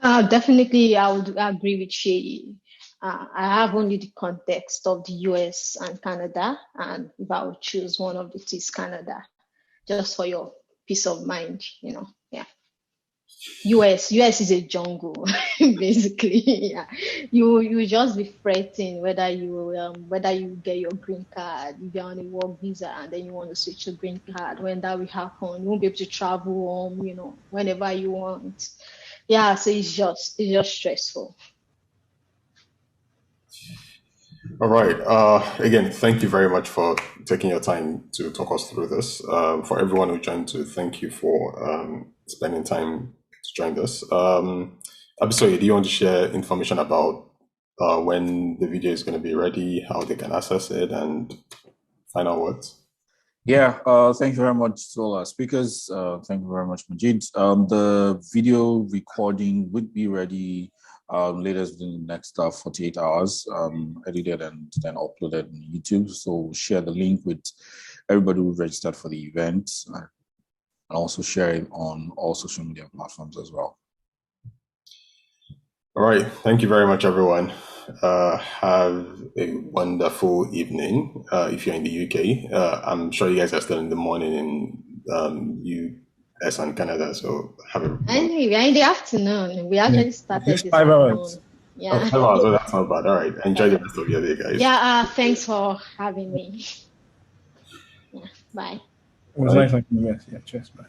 Definitely, I would agree with Shay. I have only the context of the US and Canada, and if I would choose one of it is Canada, just for your peace of mind, Yeah. US is a jungle, basically. Yeah, you just be fretting whether you get your green card, if you're on a work visa, and then you want to switch to green card. When that will happen, you won't be able to travel home, whenever you want. Yeah, so it's just stressful. All right. Again, thank you very much for taking your time to talk us through this. For everyone who joined, thank you for spending time to join this. Absolutely. Do you want to share information about when the video is going to be ready, how they can access it, and final words? Yeah, thank you very much to all our speakers. Thank you very much, Majid. The video recording would be ready latest within the next 48 hours, edited and then uploaded on YouTube. So we'll share the link with everybody who registered for the event and also share it on all social media platforms as well. All right. Thank you very much, everyone. Have a wonderful evening. If you're in the UK, I'm sure you guys are still in the morning in US and Canada. So have a. Anyway, we're in the afternoon. We actually started Just this 5 hours. afternoon. Yeah. 5 hours. Oh, that's not bad. All right. Enjoy the rest of your day, guys. Yeah. Thanks for having me. Yeah. Bye. It was nice talking to you. Yeah. Cheers. Bye.